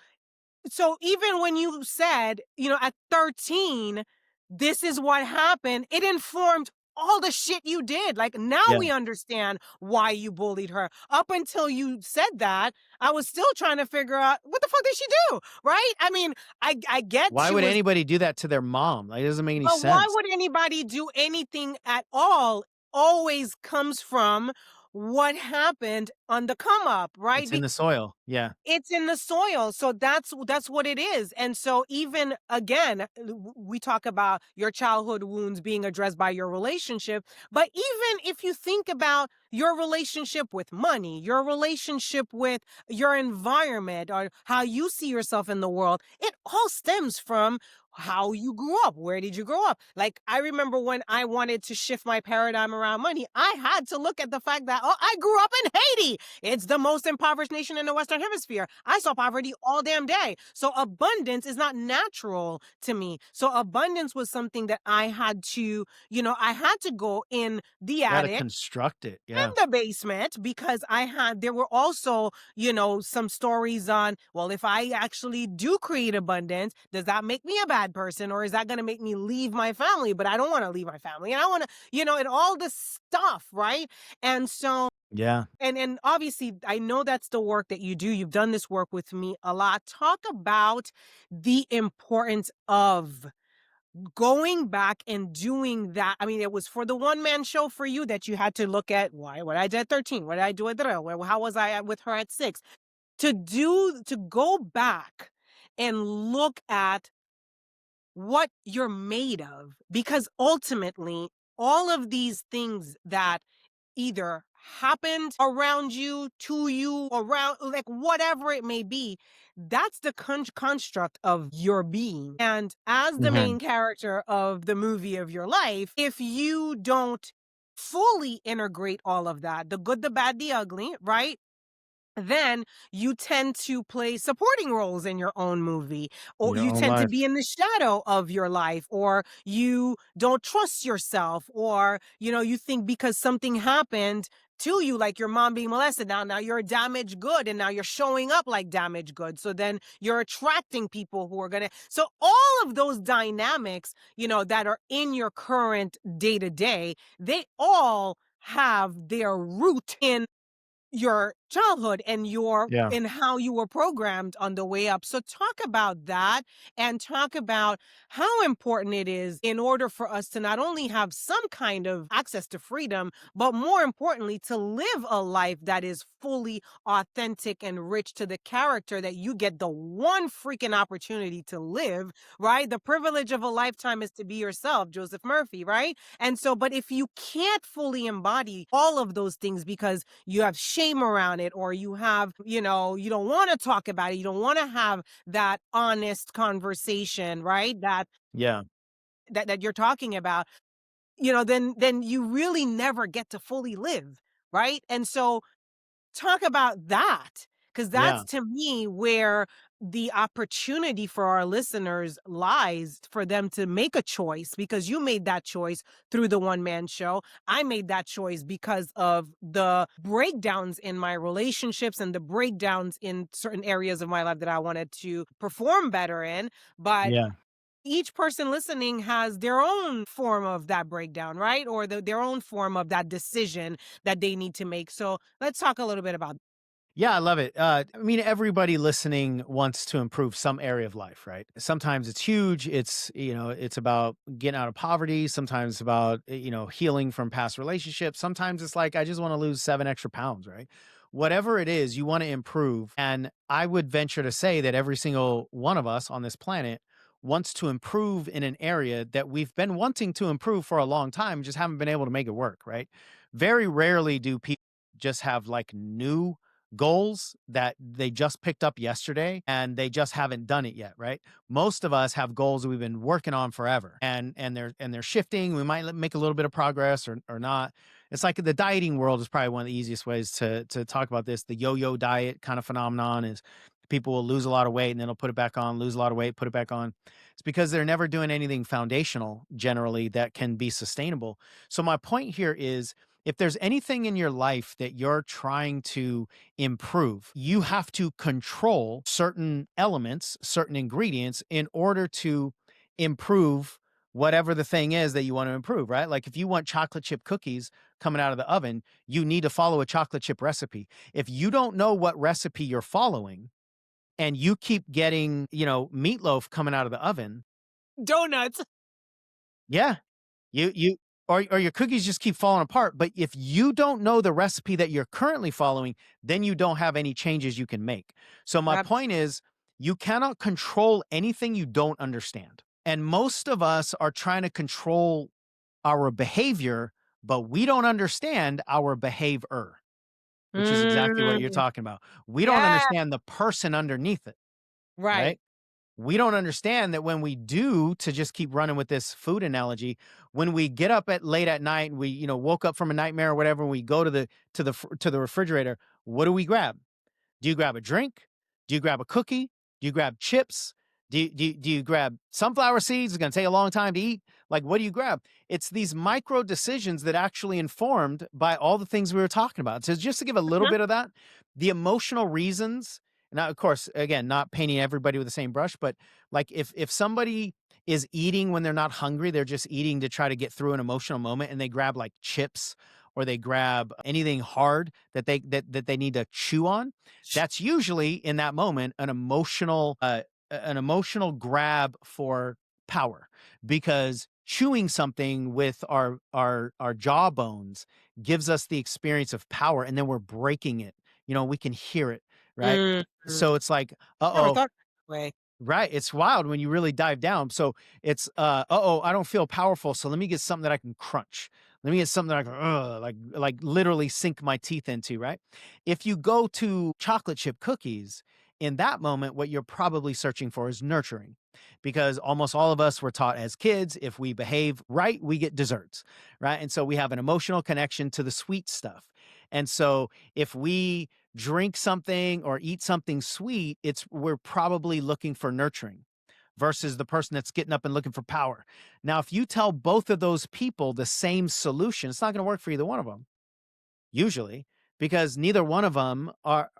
even when you said, at 13, this is what happened, it informed all the shit you did. Like, now Yeah. we understand why you bullied her. Up until you said that, I was still trying to figure out what the fuck did she do? Right? I mean, I get Why she would was, anybody do that to their mom? Like, it doesn't make any but why sense. would anybody do anything at all? Always comes from what happened on the come up, right? It's in the soil. Yeah. It's in the soil, so that's what it is, and so even again, we talk about your childhood wounds being addressed by your relationship, but even if you think about your relationship with money, your relationship with your environment, or how you see yourself in the world, it all stems from how you grew up. Where did you grow up? Like, I remember when I wanted to shift my paradigm around money, I had to look at the fact that, oh, I grew up in Haiti. It's the most impoverished nation in the Western Hemisphere. I saw poverty all damn day. So abundance is not natural to me. So abundance was something that I had to, I had to go in the You gotta attic, construct it. in Yeah. the basement, because there were also, some stories on, well, if I actually do create abundance, does that make me a bad person, or is that going to make me leave my family? But I don't want to leave my family. And I want to, and all this stuff, right? And so, Yeah. and obviously, I know that's the work that you do. You've done this work with me a lot. Talk about the importance of going back and doing that. I mean, it was for the one man show for you that you had to look at, why, what I did at 13, what did I do at Drill, how was I with her at 6? To go back and look at what you're made of, because ultimately all of these things that either happened around you, to you, around, like whatever it may be, that's the construct of your being. And as the Mhm. main character of the movie of your life, if you don't fully integrate all of that, the good, the bad, the ugly, right? Then you tend to play supporting roles in your own movie, or Your you own tend to be life. in the shadow of your life, or you don't trust yourself, or you think because something happened to you, like your mom being molested, now you're a damaged good, and now you're showing up like damaged good, so then you're attracting people who are gonna, so all of those dynamics, that are in your current day to day, they all have their root in your childhood and Yeah. how you were programmed on the way up. So talk about that, and talk about how important it is in order for us to not only have some kind of access to freedom, but more importantly, to live a life that is fully authentic and rich to the character that you get the one freaking opportunity to live, right? The privilege of a lifetime is to be yourself, Joseph Murphy, right? And so, but if you can't fully embody all of those things because you have shame around it, or you have, you don't want to talk about it, you don't want to have that honest conversation, right? Yeah. That you're talking about, then you really never get to fully live, right? And so talk about that, because that's Yeah. to me where the opportunity for our listeners lies, for them to make a choice, because you made that choice through the one man show. I made that choice because of the breakdowns in my relationships and the breakdowns in certain areas of my life that I wanted to perform better in. But Yeah. each person listening has their own form of that breakdown, right? Or their own form of that decision that they need to make. So let's talk a little bit about. Yeah, I love it. I mean, everybody listening wants to improve some area of life, right? Sometimes it's huge. It's about getting out of poverty. Sometimes it's about, healing from past relationships. Sometimes it's like, I just want to lose 7 extra pounds, right? Whatever it is, you want to improve. And I would venture to say that every single one of us on this planet wants to improve in an area that we've been wanting to improve for a long time, just haven't been able to make it work, right? Very rarely do people just have like new goals that they just picked up yesterday and they just haven't done it yet, right? Most of us have goals that we've been working on forever, and they're shifting. We might make a little bit of progress or not. It's like the dieting world is probably one of the easiest ways to talk about this. The yo-yo diet kind of phenomenon is people will lose a lot of weight and then they'll put it back on, lose a lot of weight, put it back on. It's because they're never doing anything foundational generally that can be sustainable. So my point here is, if there's anything in your life that you're trying to improve, you have to control certain elements, certain ingredients in order to improve whatever the thing is that you want to improve, right? Like if you want chocolate chip cookies coming out of the oven, you need to follow a chocolate chip recipe. If you don't know what recipe you're following and you keep getting, meatloaf coming out of the oven, Donuts. yeah, you or your cookies just keep falling apart. But if you don't know the recipe that you're currently following, then you don't have any changes you can make. So my Ab- point is you cannot control anything you don't understand. And most of us are trying to control our behavior, but we don't understand our behavior, which is exactly what you're Mm, talking about. We don't yeah. understand the person underneath it, Right. right? We don't understand that when we do, to just keep running with this food analogy, when we get up at late at night and we, woke up from a nightmare or whatever, and we go to the refrigerator, what do we grab? Do you grab a drink? Do you grab a cookie? Do you grab chips? Do you grab sunflower seeds? It's going to take a long time to eat. Like, what do you grab? It's these micro decisions that actually informed by all the things we were talking about. So just to give a little Mhm. bit of that, the emotional reasons. Now, of course, again, not painting everybody with the same brush, but like if somebody is eating when they're not hungry, they're just eating to try to get through an emotional moment, and they grab like chips or they grab anything hard that they need to chew on, that's usually in that moment an emotional grab for power, because chewing something with our jawbones gives us the experience of power, and then we're breaking it. We can hear it, right? Mhm. So it's like, Never uh-oh. thought that way. Right, it's wild when you really dive down. So it's, "Uh-oh, I don't feel powerful, so let me get something that I can crunch. Let me get something that I can, like literally sink my teeth into," right? If you go to chocolate chip cookies, in that moment, what you're probably searching for is nurturing, because almost all of us were taught as kids, if we behave right, we get desserts, right? And so we have an emotional connection to the sweet stuff. And so if we drink something or eat something sweet, we're probably looking for nurturing versus the person that's getting up and looking for power. Now, if you tell both of those people the same solution, it's not going to work for either one of them usually, because neither one of them are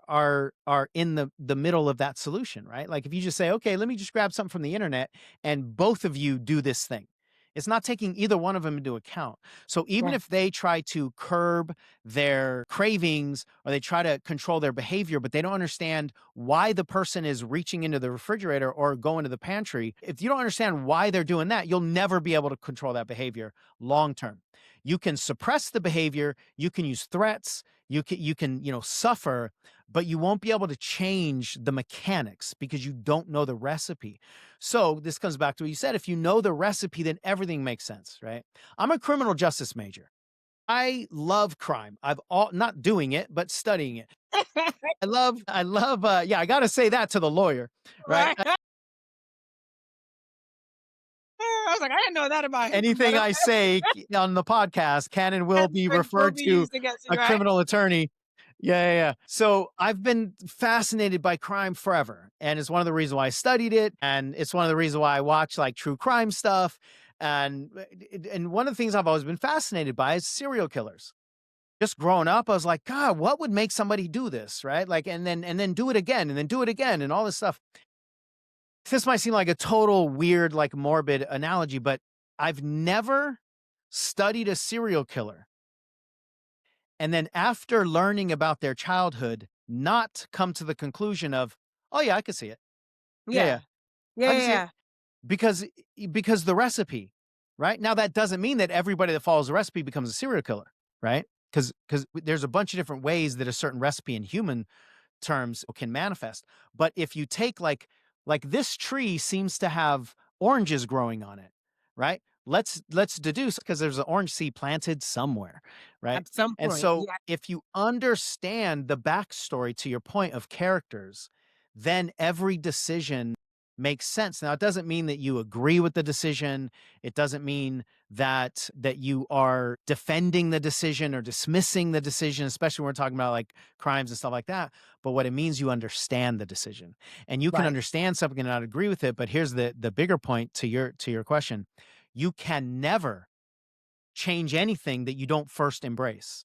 in the middle of that solution, right? Like if you just say, okay, let me just grab something from the internet, and both of you do this thing, it's not taking either one of them into account. So even Yeah. if they try to curb their cravings or they try to control their behavior, but they don't understand why the person is reaching into the refrigerator or going to the pantry, if you don't understand why they're doing that, you'll never be able to control that behavior long term. You can suppress the behavior, you can use threats, you can, suffer, but you won't be able to change the mechanics because you don't know the recipe. So this comes back to what you said. If you know the recipe, then everything makes sense, right? I'm a criminal justice major. I love crime. I've all not doing it, but studying it. I gotta say that to the lawyer, right? Right. I was like, I didn't know that about him, but Anything I say on the podcast can and will be will referred be to used against you, a right? criminal attorney. Yeah, yeah, yeah. So I've been fascinated by crime forever. And it's one of the reasons why I studied it. And it's one of the reasons why I watch like true crime stuff. And one of the things I've always been fascinated by is serial killers. Just growing up, I was like, God, what would make somebody do this? Right. Like, and then do it again and then do it again and all this stuff. This might seem like a total weird, like morbid analogy, but I've never studied a serial killer and then after learning about their childhood, not come to the conclusion of, oh yeah, I can see it. Yeah, yeah, Yeah. Yeah, I can yeah, see it yeah. because the recipe, right? Now that doesn't mean that everybody that follows the recipe becomes a serial killer, right? Because there's a bunch of different ways that a certain recipe in human terms can manifest. But if you take like this tree seems to have oranges growing on it, right? Let's deduce because there's an orange seed planted somewhere, right? At some And point, so yeah. if you understand the backstory to your point of characters, then every decision makes sense. Now it doesn't mean that you agree with the decision. It doesn't mean that you are defending the decision or dismissing the decision, especially when we're talking about like crimes and stuff like that. But what it means, you understand the decision, and you can Right. understand something and not agree with it. But here's the bigger point to your question: you can never change anything that you don't first embrace,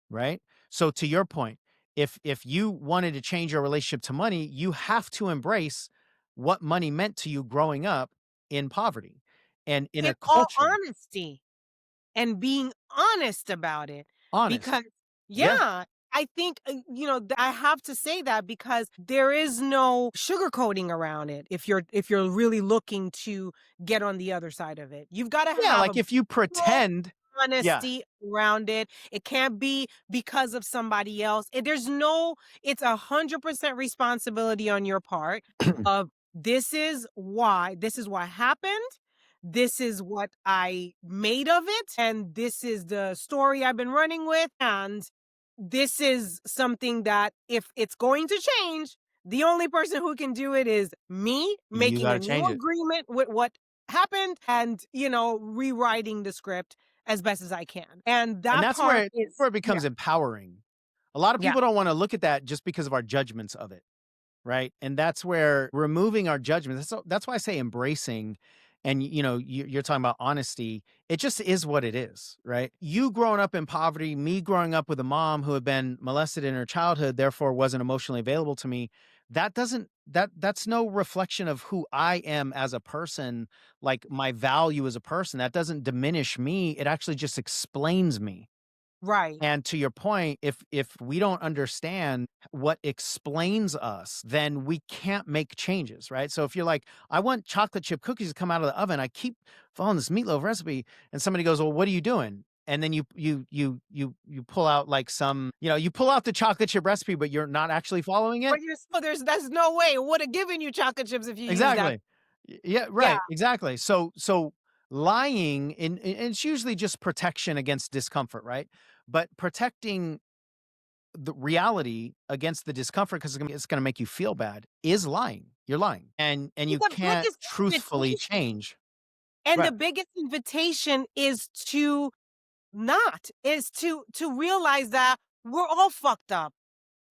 right? So to your point, if you wanted to change your relationship to money, you have to embrace what money meant to you growing up in poverty. And in in a all culture honesty. And being honest about it honest. because Yeah. yeah, I think, I have to say that because there is no sugarcoating around it if you're really looking to get on the other side of it. You've gotta Yeah, have a like, if you full pretend. Yeah. honesty around it. It can't be because of somebody else. There's no it's 100% responsibility on your part of this is what happened. This is what I made of it, and this is the story I've been running with, and this is something that if it's going to change, the only person who can do it is me You making a gotta new change it. agreement with what happened and, rewriting the script as best as I can. And And that that's where part it is where it yeah, becomes empowering. A lot of yeah, people don't wanna look at that just because of our judgments of it. Right? And that's where removing our judgment, that's why I say embracing, and, you're talking about honesty. It just is what it is, right? You growing up in poverty, me growing up with a mom who had been molested in her childhood, therefore wasn't emotionally available to me. That's no reflection of who I am as a person, like my value as a person. That doesn't diminish me. It actually just explains me. right. And to your point, if we don't understand what explains us, then we can't make changes, right? So if you're like, I want chocolate chip cookies to come out of the oven, I keep following this meatloaf recipe, and somebody goes, well, what are you doing? And then you pull out like you pull out the chocolate chip recipe, but you're not actually following it. But you're so there's no way it would have given you chocolate chips if you use that. Exactly. Yeah, Yeah. right, exactly. So lying and it's usually just protection against discomfort, right? But protecting the reality against the discomfort because it's gonna make you feel bad is lying. You're lying, and you The can't biggest truthfully invitation. change. And the Right. biggest invitation is to not, is to realize that we're all fucked up.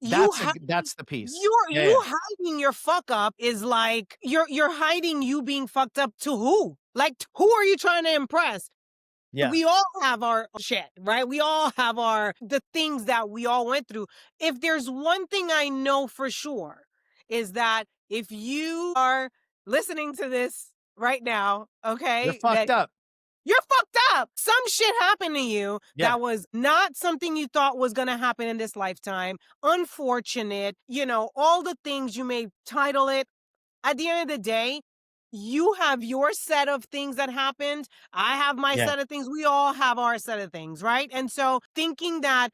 You hiding That's the piece. you're Yeah, yeah, you hiding your fuck up is like you're hiding you being fucked up to who? Like who are you trying to impress? yeah. We all have our shit, right? We all have the things that we all went through. If there's one thing I know for sure is that if you are listening to this right now, You're okay, fucked that up. you're fucked up. Some shit happened to you Yeah, that was not something you thought was going to happen in this lifetime. Unfortunate, all the things you may title it. At the end of the day, you have your set of things that happened. I have my yeah, set of things. We all have our set of things, right? And so thinking that,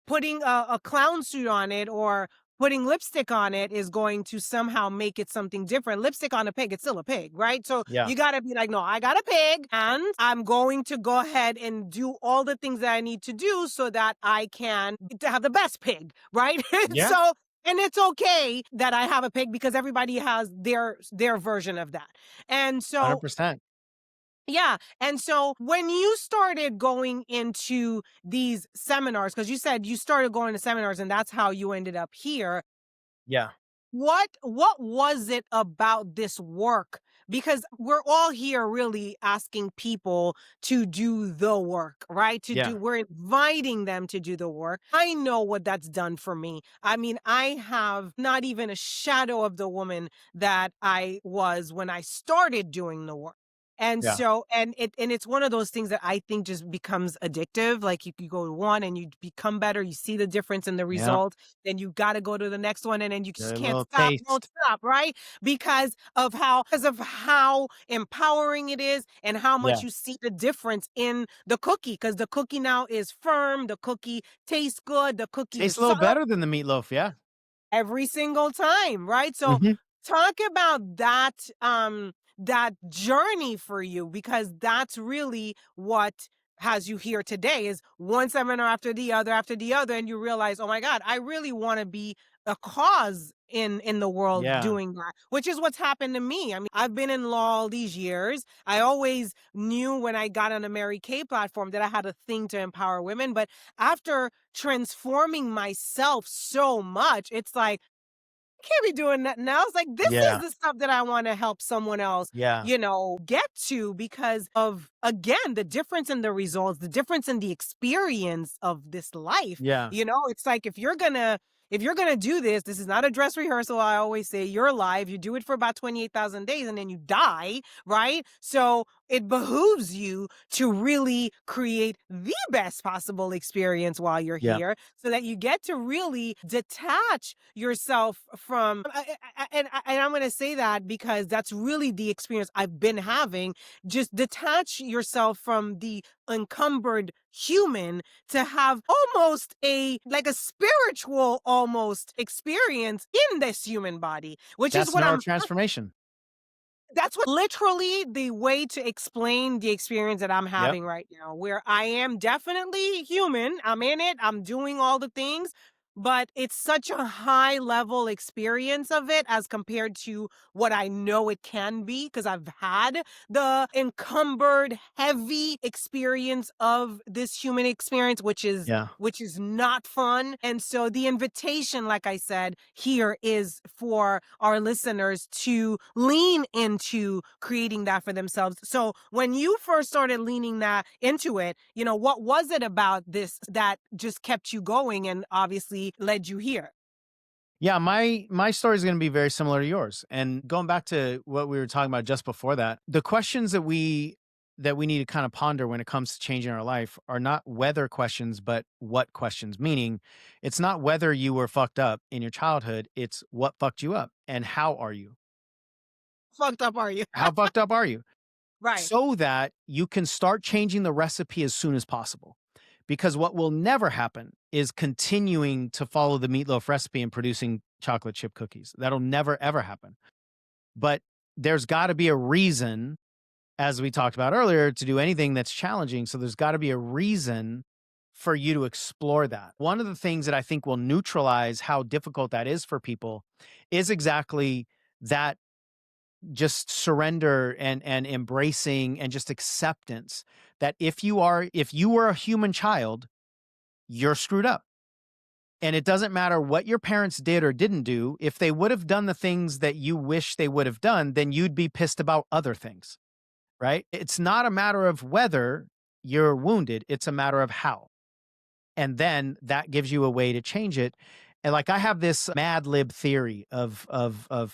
putting a clown suit on it or putting lipstick on it is going to somehow make it something different. Lipstick on a pig, it's still a pig, right? So yeah, you got to be like, no, I got a pig and I'm going to go ahead and do all the things that I need to do so that I can to have the best pig, right? yeah. So and it's okay that I have a pig because everybody has their version of that. And so 100%. yeah, and so when you started going into these seminars cuz you said you started going to seminars and that's how you ended up here, Yeah, what was it about this work? Because we're all here really asking people to do the work, right? yeah, We're inviting them to do the work. I know what that's done for me. I mean, I have not even a shadow of the woman that I was when I started doing the work. And yeah, so, and it's one of those things that I think just becomes addictive. Like you go to one and you become better, you see the difference in the yeah. result, then you got to go to the next one and then you Get just a can't little stop, won't taste. stop, right? Because of how empowering it is and how much Yeah. you see the difference in the cookie because the cookie now is firm, the cookie tastes good, the cookie Tastes is a little solid better than the meatloaf, yeah. every single time, right? So Mhm. talk about that journey for you because that's really what has you here today is one seminar after the other and you realize, "Oh my god, I really want to be a cause in the world Yeah, doing that," which is what's happened to me. I mean, I've been in law all these years. I always knew when I got on a Mary Kay platform that I had a thing to empower women, but after transforming myself so much, it's like can't be doing nothing else. Like, this is yeah, the stuff that I want to help someone else, yeah, get to because of, again, the difference in the results, the difference in the experience of this life. yeah, It's like if you're gonna if you're gonna do this, this is not a dress rehearsal. I always say you're alive. You do it for about 28,000 days and then you die, right? So it behooves you to really create the best possible experience while you're Yeah. here so that you get to really detach yourself from. And I'm going to say that because that's really the experience I've been having. Just detach yourself from the encumbered human to have almost a like a spiritual almost experience in this human body, which is That's what I'm neurotransformation. that's what literally the way to explain the experience that I'm Yep. having right now, where I am definitely human. I'm in it. I'm doing all the things, but it's such a high level experience of it as compared to what I know it can be because I've had the encumbered, heavy experience of this human experience, Yeah. which is not fun. And so the invitation, like I said, here is for our listeners to lean into creating that for themselves. So when you first started leaning that into it, what was it about this that just kept you going and obviously led you here? Yeah, my story is going to be very similar to yours. And going back to what we were talking about just before that, the questions that we need to kind of ponder when it comes to changing our life are not whether questions, but what questions. Meaning, it's not whether you were fucked up in your childhood, it's what fucked you up and how are you? Fucked up are you? How fucked up are you? Right. So that you can start changing the recipe as soon as possible. Because what will never happen is continuing to follow the meatloaf recipe and producing chocolate chip cookies. That'll never, ever happen. But there's got to be a reason, as we talked about earlier, to do anything that's challenging. So there's got to be a reason for you to explore that. One of the things that I think will neutralize how difficult that is for people is exactly that, just surrender and embracing and just acceptance that if you were a human child, you're screwed up. And it doesn't matter what your parents did or didn't do. If they would have done the things that you wish they would have done, then you'd be pissed about other things, right? It's not a matter of whether you're wounded, it's a matter of how. And then that gives you a way to change it. And like I have this Mad Lib theory of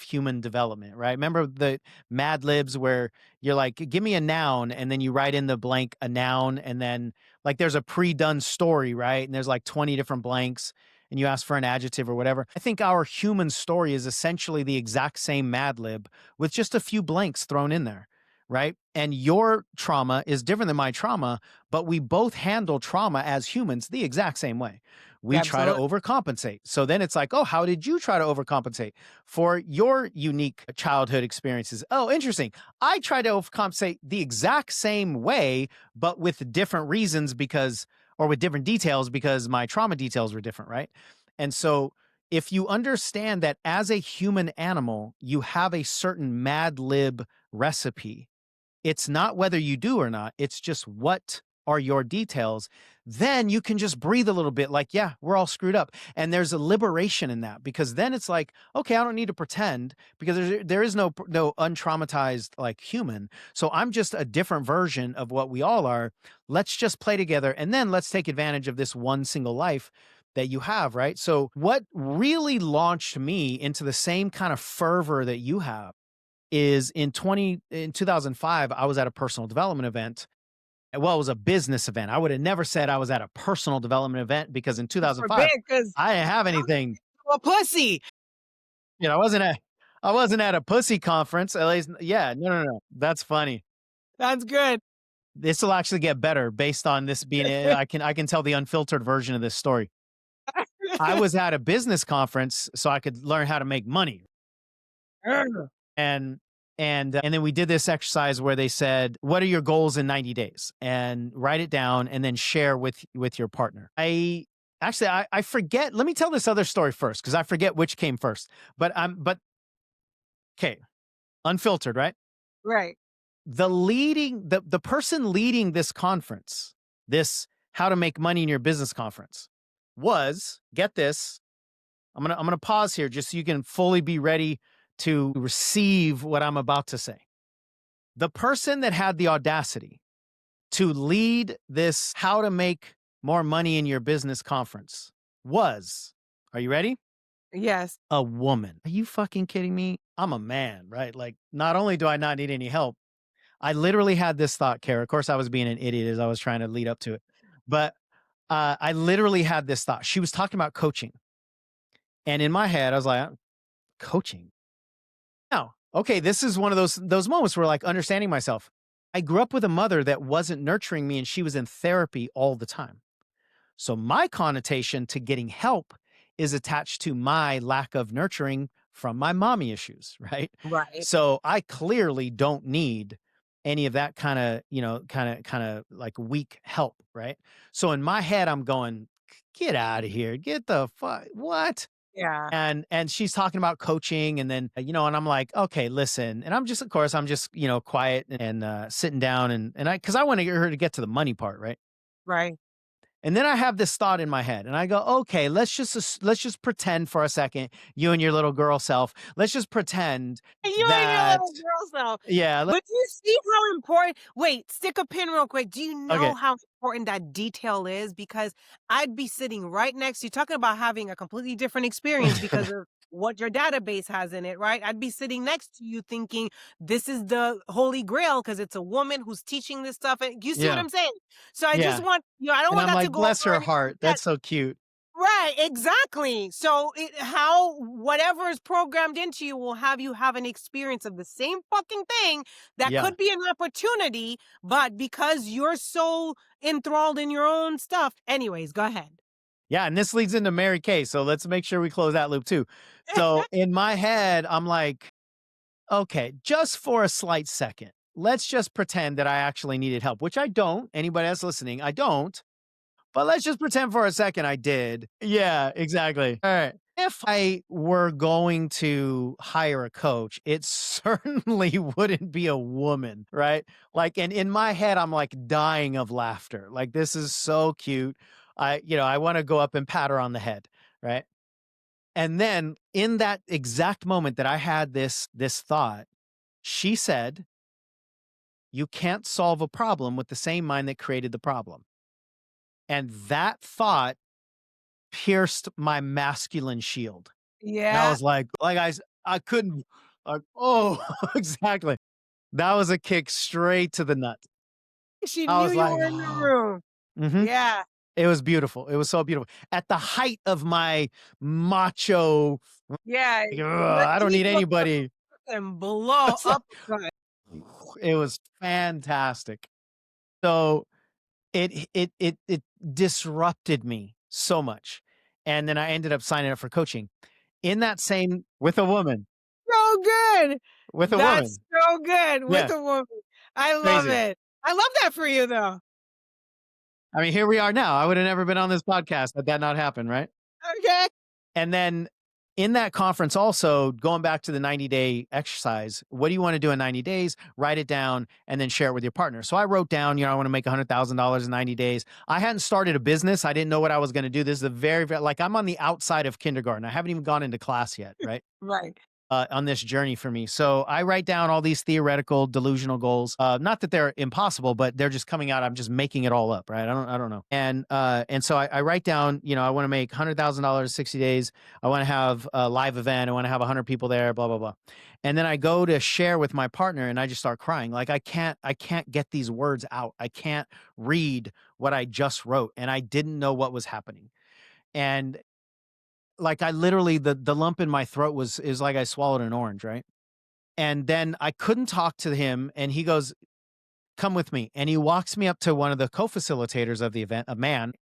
human development, right? Remember the Mad Libs where you're like, give me a noun, and then you write in the blank a noun, and then like there's a pre-done story, right? And there's like 20 different blanks, and you ask for an adjective or whatever. I think our human story is essentially the exact same Mad Lib with just a few blanks thrown in there, right? And your trauma is different than my trauma, but we both handle trauma as humans the exact same way. We try to Absolutely. overcompensate. So then it's like, oh, how did you try to overcompensate for your unique childhood experiences? Oh, interesting. I tried to overcompensate the exact same way, but with different reasons or with different details because my trauma details were different, right? And so if you understand that as a human animal, you have a certain Mad Lib recipe, it's not whether you do or not, it's just what are your details. Then you can just breathe a little bit like, yeah, we're all screwed up. And there's a liberation in that because then it's like, okay, I don't need to pretend because there is no untraumatized like human. So I'm just a different version of what we all are. Let's just play together and then let's take advantage of this one single life that you have, right? So what really launched me into the same kind of fervor that you have is in 2005, I was at a personal development event. Well, it was a business event. I would have never said I was at a personal development event because in Forbid, 2005, because I didn't have anything. a pussy. You know, I wasn't at a pussy conference. At least, yeah, no, no, no. That's funny. That's good. This will actually get better based on this being. I can tell the unfiltered version of this story. I was at a business conference so I could learn how to make money. and and then we did this exercise where they said, what are your goals in 90 days, and write it down and then share with your partner. I forget. Let me tell this other story first because I forget which came first. But okay, unfiltered, right? Right. The person leading this conference, this how to make money in your business conference, was, get this, I'm gonna pause here just so you can fully be ready to receive what I'm about to say. The person that had the audacity to lead this how to make more money in your business conference was, are you ready? Yes. A woman. Are you fucking kidding me? I'm a man, right? Like, not only do I not need any help, I literally had this thought, Kara. Of course, I was being an idiot as I was trying to lead up to it. But I literally had this thought. She was talking about coaching. And in my head, I was like, coaching? No. Okay, this is one of those moments where like understanding myself. I grew up with a mother that wasn't nurturing me and she was in therapy all the time. So my connotation to getting help is attached to my lack of nurturing from my mommy issues, right? Right. So I clearly don't need any of that kind of like weak help, right? So in my head, I'm going, get out of here. Get the fuck what? Yeah. And she's talking about coaching and then, and I'm like, okay, listen. And I'm just, of course, I'm just, quiet and sitting down and I, cause I want to get her to get to the money part, right? Right. And then I have this thought in my head and I go, okay, let's just pretend for a second, you and your little girl self, let's just pretend You and your that, little girl self. yeah, But do you see how important wait, stick a pin real quick. Do you know okay. how important that detail is? Because I'd be sitting right next to you talking about having a completely different experience because of what your database has in it, right? I'd be sitting next to you thinking, "This is the holy grail because it's a woman who's teaching this stuff," and you see what Yeah. I'm saying? So I just Yeah. want I don't And want I'm that to like, go over bless her anyone's heart. head. That's so cute. Right, exactly. So how whatever is programmed into you will have you have an experience of the same fucking thing that Yeah. could be an opportunity, but because you're so enthralled in your own stuff. Anyways, go ahead. Yeah. And this leads into Mary Kay. So let's make sure we close that loop too. So in my head, I'm like, okay, just for a slight second, let's just pretend that I actually needed help, which I don't. Anybody else listening, I don't. But let's just pretend for a second I did. Yeah, exactly. All right. If I were going to hire a coach, it certainly wouldn't be a woman, right? Like, and in my head, I'm like dying of laughter. Like, this is so cute. I want to go up and pat her on the head, right? And then in that exact moment that I had this thought, she said, "You can't solve a problem with the same mind that created the problem." And that thought pierced my masculine shield. And I Yeah, was like I couldn't like, oh, exactly. That was a kick straight to the nuts. she I knew was you like, were in the "Oh." room. Mhm. Yeah, It was beautiful. It was so beautiful. At the height of my macho, yeah. "Ugh, Your I don't need ego could anybody." and blow It's like up. Good. it was fantastic. So it disrupted me so much. And then I ended up signing up for coaching in that same So good. with a That's woman. so good with Yeah, a woman. I love crazy. it. I love that for you though. I mean, here we are now. I would have never been on this podcast had that not happened, right? Okay. And then in that conference, also going back to the 90-day exercise, what do you want to do in 90 days? Write it down and then share it with your partner. So I wrote down, I want to make $100,000 in 90 days. I hadn't started a business. I didn't know what I was going to do. This is a very, like I'm on the outside of kindergarten. I haven't even gone into class yet, right? Right. On this journey for me. So I write down all these theoretical, delusional goals. Not that they're impossible, but they're just coming out. I'm just making it all up, right? I don't know. And so I write down, I want to make $100,000 60 days. I want to have a live event. I want to have 100 people there. Blah blah blah. And then I go to share with my partner, and I just start crying. Like I can't get these words out. I can't read what I just wrote, and I didn't know what was happening. And like I literally the lump in my throat is like I swallowed an orange, right? And then I couldn't talk to him and he goes, "Come with me." And he walks me up to one of the co-facilitators of the event, a man,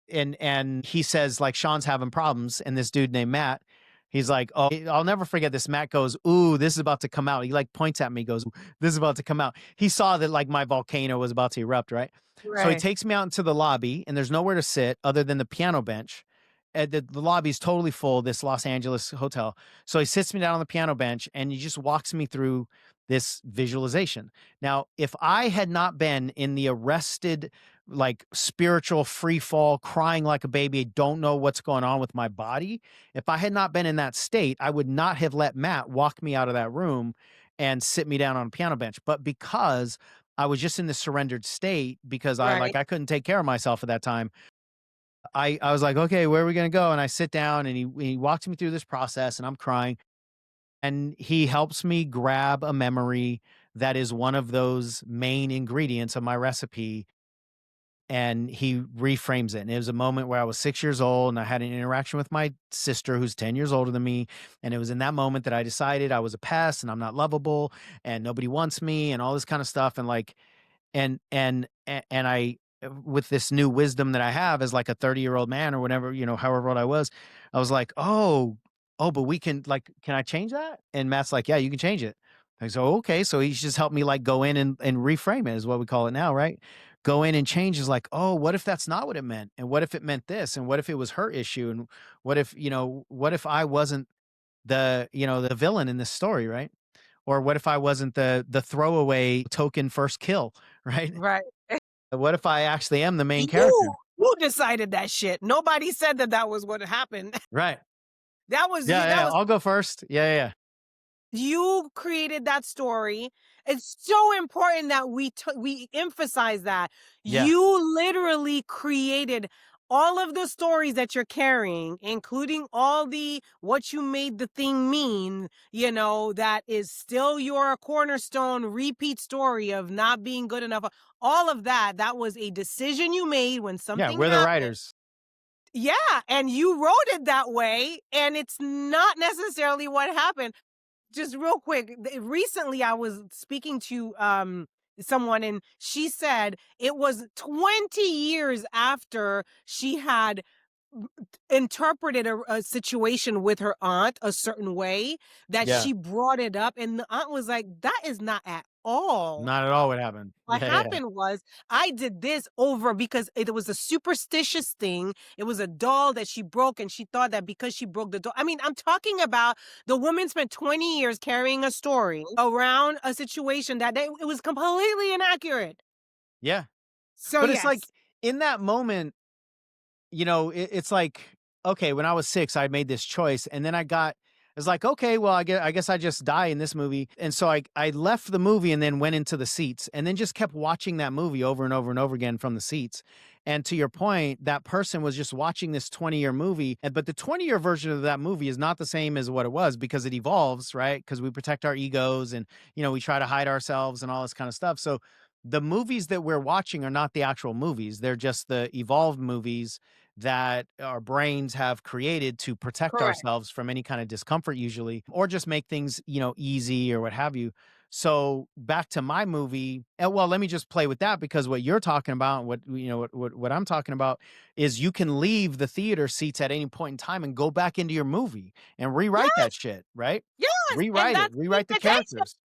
and he says like Sean's having problems and this dude named Matt, he's like, "Oh, I'll never forget this." Matt goes, "Ooh, this is about to come out." He like points at me, goes, "Ooh, this is about to come out." He saw that like my volcano was about to erupt, right? So he Right. takes me out into the lobby and there's nowhere to sit other than the piano bench. The lobby's totally full, this Los Angeles hotel. So he sits me down on the piano bench and he just walks me through this visualization. Now, if I had not been in the arrested, like spiritual free fall, crying like a baby, don't know what's going on with my body, if I had not been in that state, I would not have let Matt walk me out of that room and sit me down on a piano bench. But because I was just in the surrendered state because Right. I couldn't take care of myself at that time. I was like, "Okay, where are we gonna go?" And I sit down and he walks me through this process and I'm crying and he helps me grab a memory that is one of those main ingredients of my recipe and he reframes it. And it was a moment where I was 6 years old and I had an interaction with my sister who's 10 years older than me. And it was in that moment that I decided I was a pest and I'm not lovable and nobody wants me and all this kind of stuff. And like, and I with this new wisdom that I have as like a 30-year-old man or whatever, however old I was like, "Oh, but we can like, can I change that?" And Matt's like, "Yeah, you can change it." I go, "Okay." So he's just helped me like go in and reframe it is what we call it now, right? Go in and change is like, "Oh, what if that's not what it meant? And what if it meant this? And what if it was her issue? And what if I wasn't the villain in this story, right? Or what if I wasn't the throwaway token first kill, right? Right. What if I actually am the main character? You decided that shit. Nobody said that that was what happened. Right. That was Yeah, you. yeah, That yeah, was I'll go first. Yeah, yeah, yeah. you created that story. It's so important that we emphasize that. Yeah. You literally created all of the stories that you're carrying, including all the what you made the thing mean, that is still your cornerstone repeat story of not being good enough. All of that, that was a decision you made when Yeah, something we're the happened. writers. Yeah, and you wrote it that way, and it's not necessarily what happened. Just real quick, recently I was speaking to someone and she said it was 20 years after she had m- interpreted a situation with her aunt a certain way that Yeah. she brought it up, and the aunt was like, that is not at all Not at all what happened. what Yeah, yeah. happened was I did this over because it was a superstitious thing. It was a doll that she broke, and she thought that because she broke the doll. I mean, I'm talking about the woman spent 20 years carrying a story around a situation it was completely inaccurate. Yeah. So, But it's like yes. in that moment, it's like, okay, when I was 6, I made this choice, and then it's like, okay, well, I guess I just die in this movie, and so I left the movie and then went into the seats, and then just kept watching that movie over and over and over again from the seats, and to your point, that person was just watching this 20-year movie, but the 20-year version of that movie is not the same as what it was because it evolves, right? Because we protect our egos and, we try to hide ourselves and all this kind of stuff, so the movies that we're watching are not the actual movies. They're just the evolved movies that our brains have created to protect Correct. ourselves from any kind of discomfort usually or just make things easy or what have you. So back to my movie, well, let me just play with that because what you're talking about, what I'm talking about is you can leave the theater seats at any point in time and go back into your movie and rewrite that Yes, shit, right? yes. And Rewrite it, that's the rewrite the invitation. characters.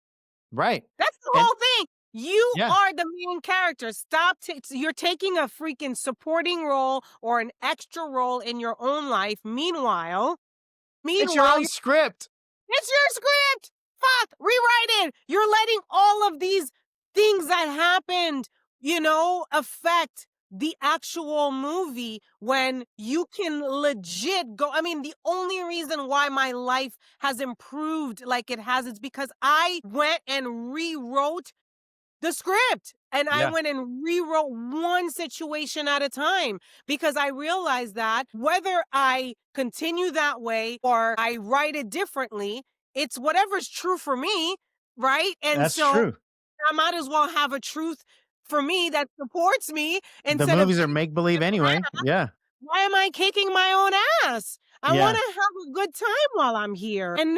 Right. That's the And whole thing. You yeah, are the main character. Stop. You're taking a freaking supporting role or an extra role in your own life. it's your Meanwhile, own script. it's your script. Fuck, rewrite it. You're letting all of these things that happened, affect the actual movie when you can legit go. I mean, the only reason why my life has improved like it has is because I went and rewrote the script. And I Yeah, went and rewrote one situation at a time because I realized that whether I continue that way or I write it differently, it's whatever's true for me, right? And that's so true. I might as well have a truth for me that supports me The instead of movies are make believe anyway. Yeah. why am I kicking my own ass? I want Yeah. to have a good time while I'm here. And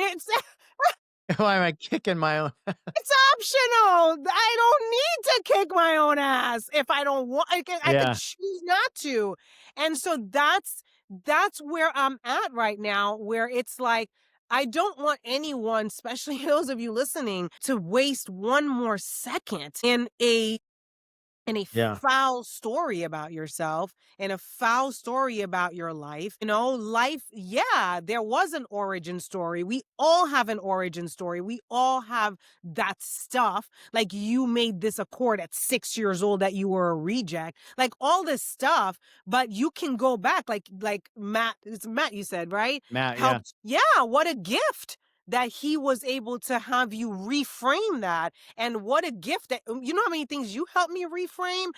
Why am I kicking my own it's optional. I don't need to kick my own ass if I don't want. I could Yeah, choose not to, and so that's where I'm at right now. Where it's like I don't want anyone, especially those of you listening, to waste one more second in a yeah. foul story about yourself and a foul story about your life. Life, yeah, there was an origin story. We all have an origin story. We all have that stuff. Like you made this accord at 6 years old that you were a reject, like all this stuff, but you can go back, like Matt, it's Matt, you said, right? Matt, yeah. Helped. Yeah, what a gift that he was able to have you reframe that. And what a gift that, you know how many things you helped me reframe,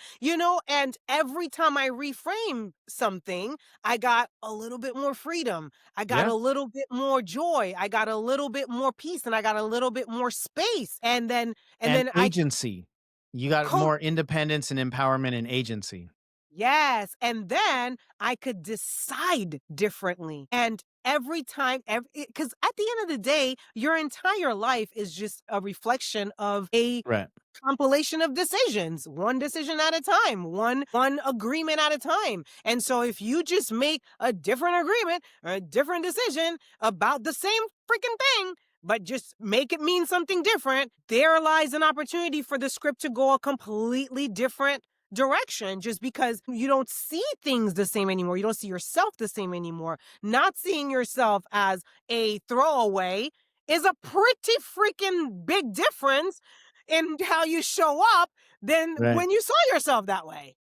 and every time I reframe something, I got a little bit more freedom. I got Yeah. a little bit more joy. I got a little bit more peace, and I got a little bit more space. And And then I agency. You got could more independence and empowerment and agency. Yes, and then I could decide differently. And every time, because at the end of the day, your entire life is just a reflection of a Right. compilation of decisions, one decision at a time, one agreement at a time. And so if you just make a different agreement or a different decision about the same freaking thing, but just make it mean something different, there lies an opportunity for the script to go a completely different direction, just because you don't see things the same anymore. You don't see yourself the same anymore. Not seeing yourself as a throwaway is a pretty freaking big difference in how you show up than Right. when you saw yourself that way.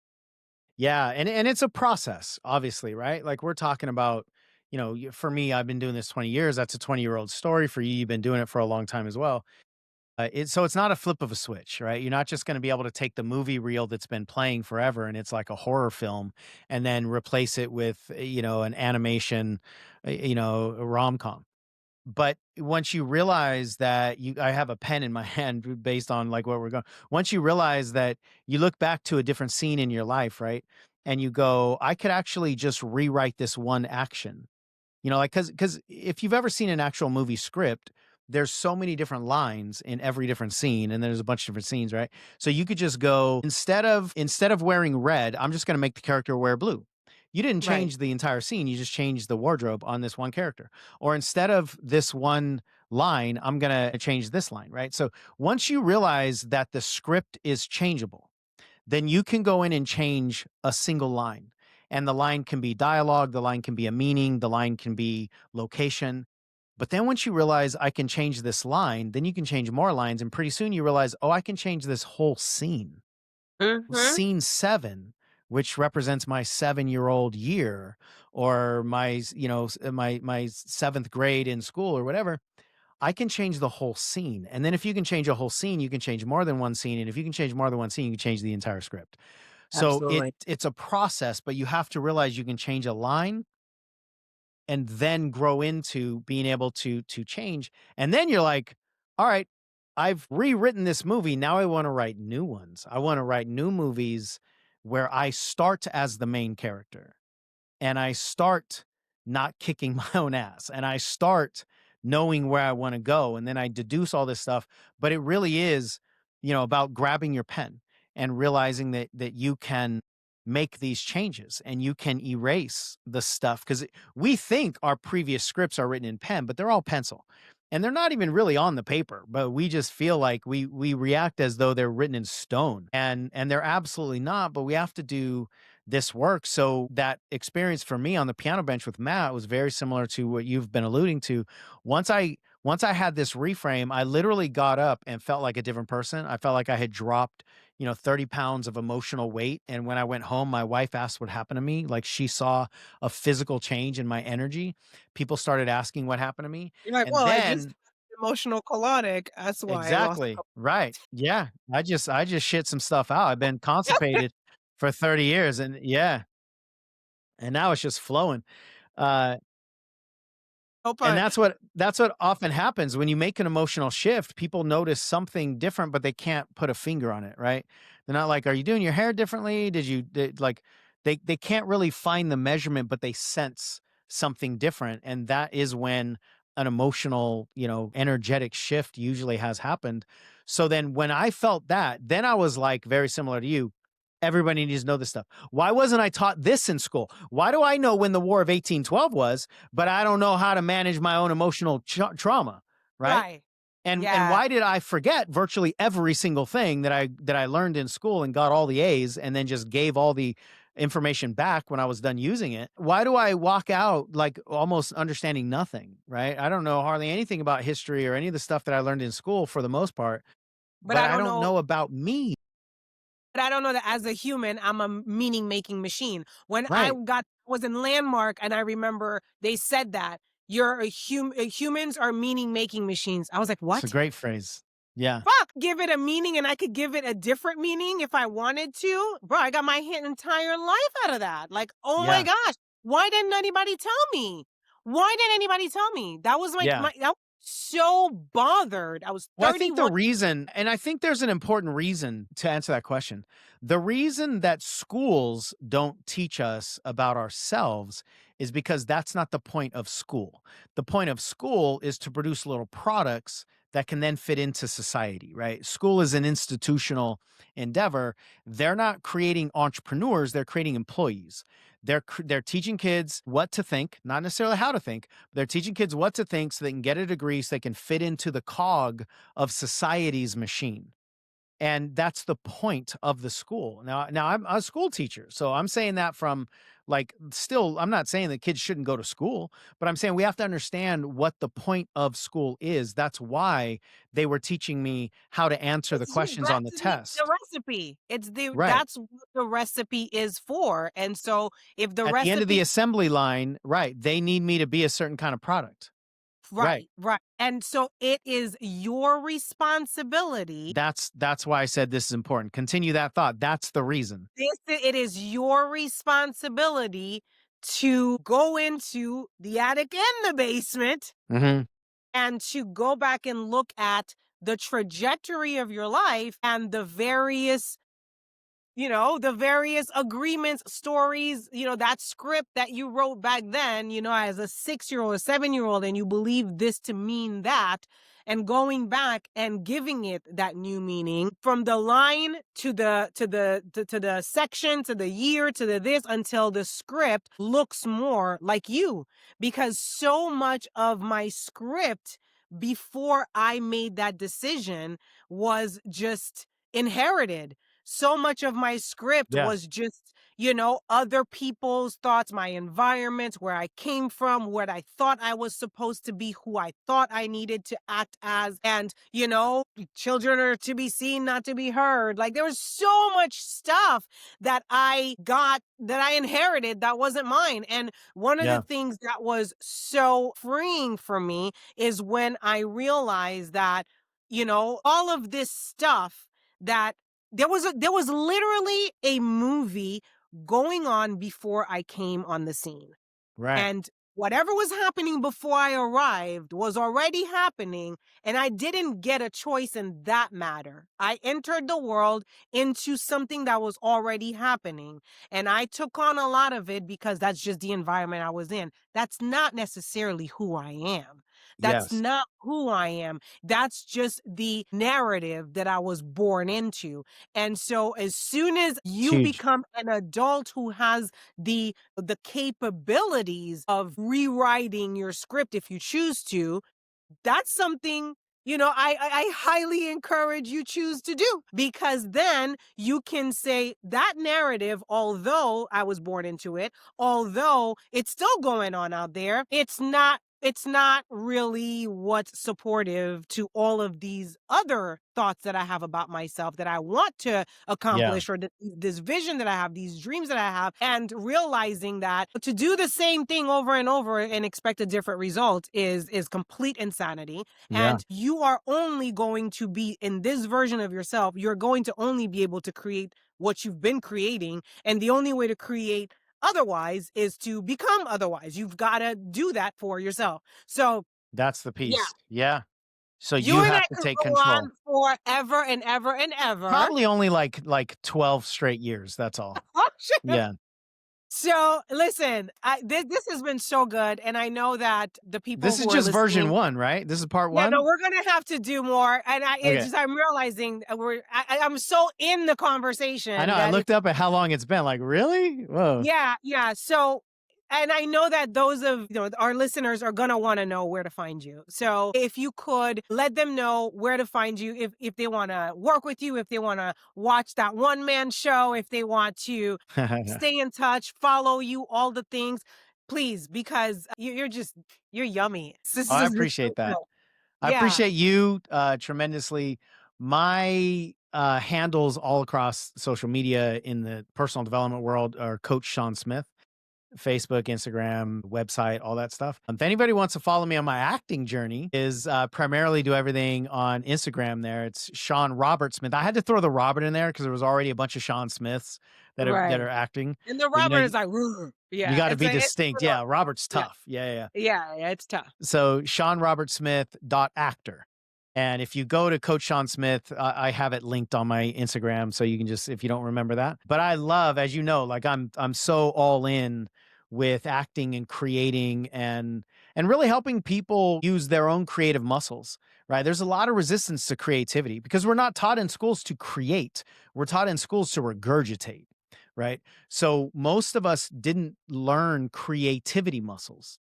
Yeah, and it's a process, obviously, right? Like we're talking about, for me, I've been doing this 20 years. That's a 20-year-old story. For you, you've been doing it for a long time as well. So it's not a flip of a switch, right? You're not just going to be able to take the movie reel that's been playing forever and it's like a horror film and then replace it with, an animation, a rom-com. But once you realize that I have a pen in my hand based on like where we're going. Once you realize that you look back to a different scene in your life, right? And you go, I could actually just rewrite this one action. Like cuz if you've ever seen an actual movie script, there's so many different lines in every different scene and there's a bunch of different scenes, right? So you could just go instead of wearing red, I'm just going to make the character wear blue. You didn't Right. change the entire scene, you just changed the wardrobe on this one character. Or instead of this one line, I'm going to change this line, right? So once you realize that the script is changeable, then you can go in and change a single line. And the line can be dialogue, the line can be a meaning, the line can be location. But then once you realize I can change this line, then you can change more lines. And pretty soon you realize, oh, I can change this whole scene. Mhm. Scene 7, which represents my 7-year-old year or my 7th grade in school or whatever. I can change the whole scene. And then if you can change a whole scene, you can change more than one scene. And if you can change more than one scene, you can change the entire script. So Absolutely. it's a process, but you have to realize you can change a line and then grow into being able to change. And then you're like, all right, I've rewritten this movie. Now I want to write new ones. I want to write new movies where I start as the main character and I start not kicking my own ass and I start knowing where I want to go and then I deduce all this stuff, but it really is, about grabbing your pen and realizing that you can make these changes and you can erase the stuff cuz we think our previous scripts are written in pen, but they're all pencil. And they're not even really on the paper, but we just feel like we react as though they're written in stone. And they're absolutely not, but we have to do this work. So that experience for me on the piano bench with Matt was very similar to what you've been alluding to. Once I had this reframe, I literally got up and felt like a different person. I felt like I had dropped, 30 pounds of emotional weight. And when I went home, my wife asked what happened to me. Like she saw a physical change in my energy. People started asking what happened to me. You're like, And "Well, I just then emotional colonic. That's why I lost a exactly. couple Right. Yeah. I just shit some stuff out. I've been constipated for 30 years and yeah, and now it's just flowing. Uh, no and pun." that's what often happens when you make an emotional shift. People notice something different, but they can't put a finger on it, right? They're not like, "Are you doing your hair differently? Like?" They can't really find the measurement, but they sense something different, and that is when an emotional, energetic shift usually has happened. So then, when I felt that, then I was like very similar to you. Everybody needs to know this stuff. Why wasn't I taught this in school? Why do I know when the War of 1812 was, but I don't know how to manage my own emotional trauma, right? Right. And Yeah. why did I forget virtually every single thing that I learned in school and got all the A's and then just gave all the information back when I was done using it? Why do I walk out like almost understanding nothing, right? I don't know hardly anything about history or any of the stuff that I learned in school for the most part, But but I I don't don't know know about me. but I don't know that as a human, I'm a meaning making machine. When I Right. was in Landmark and I remember they said that, humans are meaning making machines." I was like, It's a "What? great phrase. Yeah. Fuck, give it a meaning and I could give it a different meaning if I wanted to." Bro, I got my entire life out of that. Like, oh my Yeah. gosh, why didn't anybody tell me? Why didn't anybody tell me? That was like Yeah. I was so bothered. I was Well, I think the 31. reason, and I think there's an important reason to answer that question. The reason that schools don't teach us about ourselves is because that's not the point of school. The point of school is to produce little products that can then fit into society, right? School is an institutional endeavor. They're not creating entrepreneurs, they're creating employees. They're teaching kids what to think, not necessarily how to think. They're teaching kids what to think so they can get a degree so they can fit into the cog of society's machine. And that's the point of the school. Now I'm a school teacher, so I'm saying that from like still I'm not saying that kids shouldn't go to school, but I'm saying we have to understand what the point of school is. That's why they were teaching me how to answer the questions on the That's the test. recipe. It's the Right. That's what the recipe is for. And so if the At the end of the recipe assembly line, right, they need me to be a certain kind of product. Right. right, right. And so it is your responsibility. That's why I said this is important. Continue that thought. That's the reason. It is your responsibility to go into the attic and the basement Mhm. and to go back and look at the trajectory of your life and the various agreements, stories, that script that you wrote back then, as a 6-year old, a 7-year old, and you believe this to mean that, and going back and giving it that new meaning from the line to the section, to the year, to the this, until the script looks more like you. Because so much of my script before I made that decision was just inherited. So much of my script Yeah. was just, other people's thoughts, my environment, where I came from, what I thought I was supposed to be, who I thought I needed to act as. And, children are to be seen, not to be heard. Like there was so much stuff that I inherited that wasn't mine. And one of the Yeah. things that was so freeing for me is when I realized that, all of this stuff that there was literally a movie going on before I came on the scene. Right. And whatever was happening before I arrived was already happening, and I didn't get a choice in that matter. I entered the world into something that was already happening, and I took on a lot of it because that's just the environment I was in. That's not necessarily who I am. That's Yes. not who I am. That's just the narrative that I was born into. And so as soon as It's you huge. become an adult who has the capabilities of rewriting your script if you choose to, that's something, I highly encourage you choose to do, because then you can say that narrative, although I was born into it, although it's still going on out there, it's not really what's supportive to all of these other thoughts that I have about myself that I want to Yeah. accomplish, or this vision that I have, these dreams that I have, and realizing that to do the same thing over and over and expect a different result is complete insanity. Yeah. And you are only going to be in this version of yourself. You're going to only be able to create what you've been creating. And the only way to create otherwise is to become otherwise. You've got to do that for yourself. So, That's the yeah, piece. Yeah. So you you and I have to could take go control. on forever and ever and ever. Probably only like 12 straight years, that's all. Yeah. So, listen, this has been so good. And I know that the people This is who are just version listening. 1, right? This is part Yeah, no, 1? we're gonna have to do more, and Okay. I'm realizing I'm so in the I conversation know, I that looked it's up at how long it's been, like, really? Whoa. yeah, yeah. So, and I know that those of our listeners are gonna want to know where to find you. So, if you could let them know where to find you, if they want to work with you, if they want to watch that one man show, if they want to stay in touch, follow you, all the things, please, because you're yummy. Oh, This I has been so appreciate that. good. I Yeah. appreciate you, tremendously. My, handles all across social media in the personal development world are Coach Sean Smith. Facebook, Instagram, website, all that stuff. If anybody wants to follow me on my acting journey, is primarily do everything on Instagram. There, it's Sean Robert Smith. I had to throw the Robert in there because there was already a bunch of Sean Smiths that are Right. acting. And the But rubber is like, "Rrr." you Yeah, got to it's be a it's distinct. a Yeah, Robert's yeah. tough. Yeah, yeah, yeah. Yeah, yeah, it's tough. So Sean Robert Smith dot actor. And if you go to Coach Sean Smith, I have it linked on my Instagram, so you can just if you don't remember that. But I love, as you know, like I'm so all in with acting and creating and really helping people use their own creative muscles. Right? There's a lot of resistance to creativity because we're not taught in schools to create. We're taught in schools to regurgitate. Right? So most of us didn't learn creativity muscles,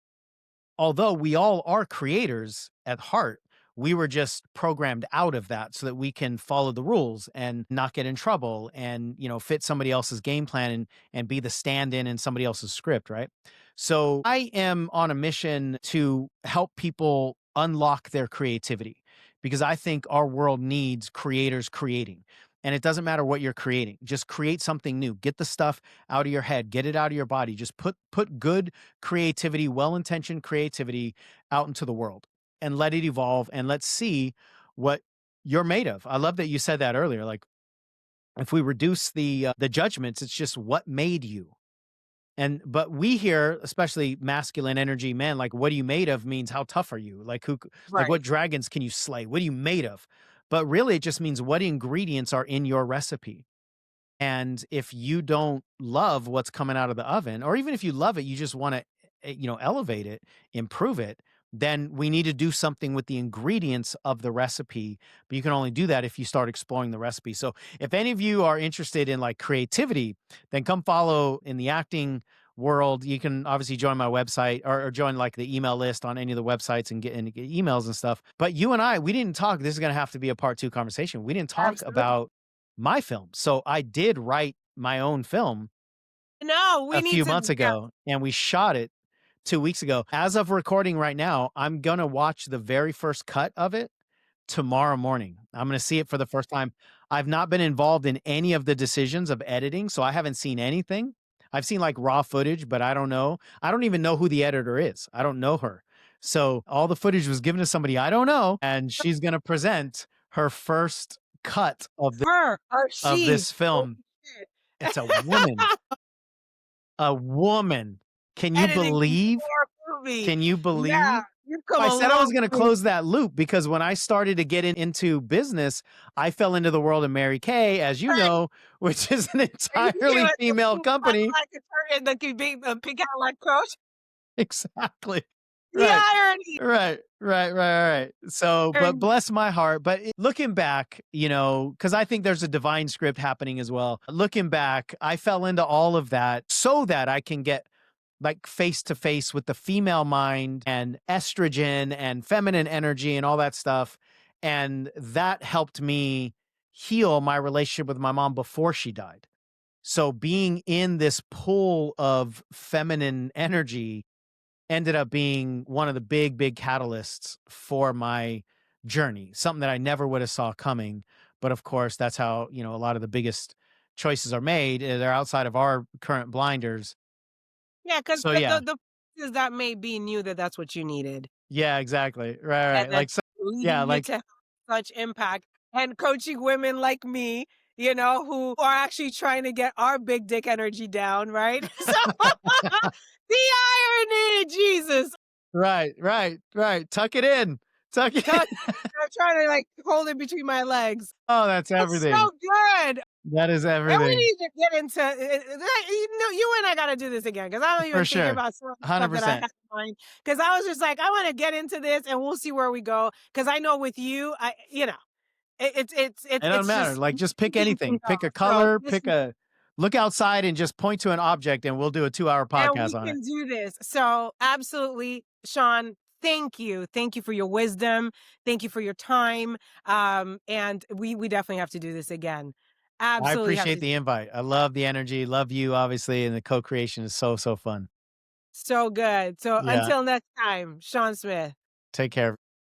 although we all are creators at heart. We were just programmed out of that so that we can follow the rules and not get in trouble and, fit somebody else's game plan and be the stand-in in somebody else's script, right? So I am on a mission to help people unlock their creativity because I think our world needs creators creating. And it doesn't matter what you're creating. Just create something new. Get the stuff out of your head, get it out of your body. Just put good creativity, well-intentioned creativity out into the world and let it evolve and let's see what you're made of. I love that you said that earlier. Like if we reduce the judgments, it's just what made you. And but we hear, especially masculine energy men, like what are you made of means how tough are you? Like like what Right. dragons can you slay? What are you made of? But really it just means what ingredients are in your recipe. And if you don't love what's coming out of the oven, or even if you love it, you just want to, elevate it, improve it, then we need to do something with the ingredients of the recipe. But you can only do that if you start exploring the recipe. So if any of you are interested in like creativity, then come follow in the acting world. You can obviously join my website or join like the email list on any of the websites and get emails and stuff. But you and I, we didn't talk. This is going to have to be a part two conversation. We didn't talk Absolutely. about my film. So I did write my own film No, we a need few to months yeah. ago and we shot it 2 weeks ago. As of recording right now, I'm going to watch the very first cut of it tomorrow morning. I'm going to see it for the first time. I've not been involved in any of the decisions of editing, so I haven't seen anything. I've seen like raw footage, but I don't know. I don't even know who the editor is. I don't know her. So all the footage was given to somebody I don't know, and she's going to present her first cut Her or of she. this Holy film. shit. It's a woman. A woman. Can you Editing believe? your movie. Can you Yeah, believe? you've come I a said I was long gonna way. close that loop because when I started to get into business, I fell into the world of Mary Kay, as you Right. know, which is an And you entirely know, the female pink like company. like a turtle that could be a pink out like coach. Exactly. The Right. irony. Right. So, but And bless my heart. But looking back, because I think there's a divine script happening as well. Looking back, I fell into all of that so that I can get like face to face with the female mind and estrogen and feminine energy and all that stuff. And that helped me heal my relationship with my mom before she died. So being in this pool of feminine energy ended up being one of the big catalysts for my journey, something that I never would have saw coming. But of course, that's how, a lot of the biggest choices are made. They're outside of our current blinders. yeah, 'cause So yeah. the is that may be knew that that's what you needed, Yeah, exactly. and Right. that's Like so yeah, leading you like to have such impact and coaching women like me, who are actually trying to get our big dick energy down, right? So the irony, Jesus. right. Tuck it in. Tuck it in. Tuck I'm trying to, like, hold it between my legs. Oh, that's It's everything. so good. That is And we everything. need to get into you and I gotta do this again because 'cause I'm even For thinking sure. about some of the stuff that I have 100%. in mind. Because I was just like, "I wanna get into this, and we'll see where we go." Because I know with you, It doesn't it's matter. just Like just pick anything can anything. go. Pick a So color, this pick a look outside and just point to an object and we'll do a 2-hour and we podcast on it. can do this. So, absolutely, Sean, thank you. Thank you for your wisdom. Thank you for your time. And we definitely have to do this again. I Absolutely have appreciate to do the invite. I love the energy. Love you, obviously, and the co-creation is so fun. so good. So Yeah. until next time, Sean Smith. Take care.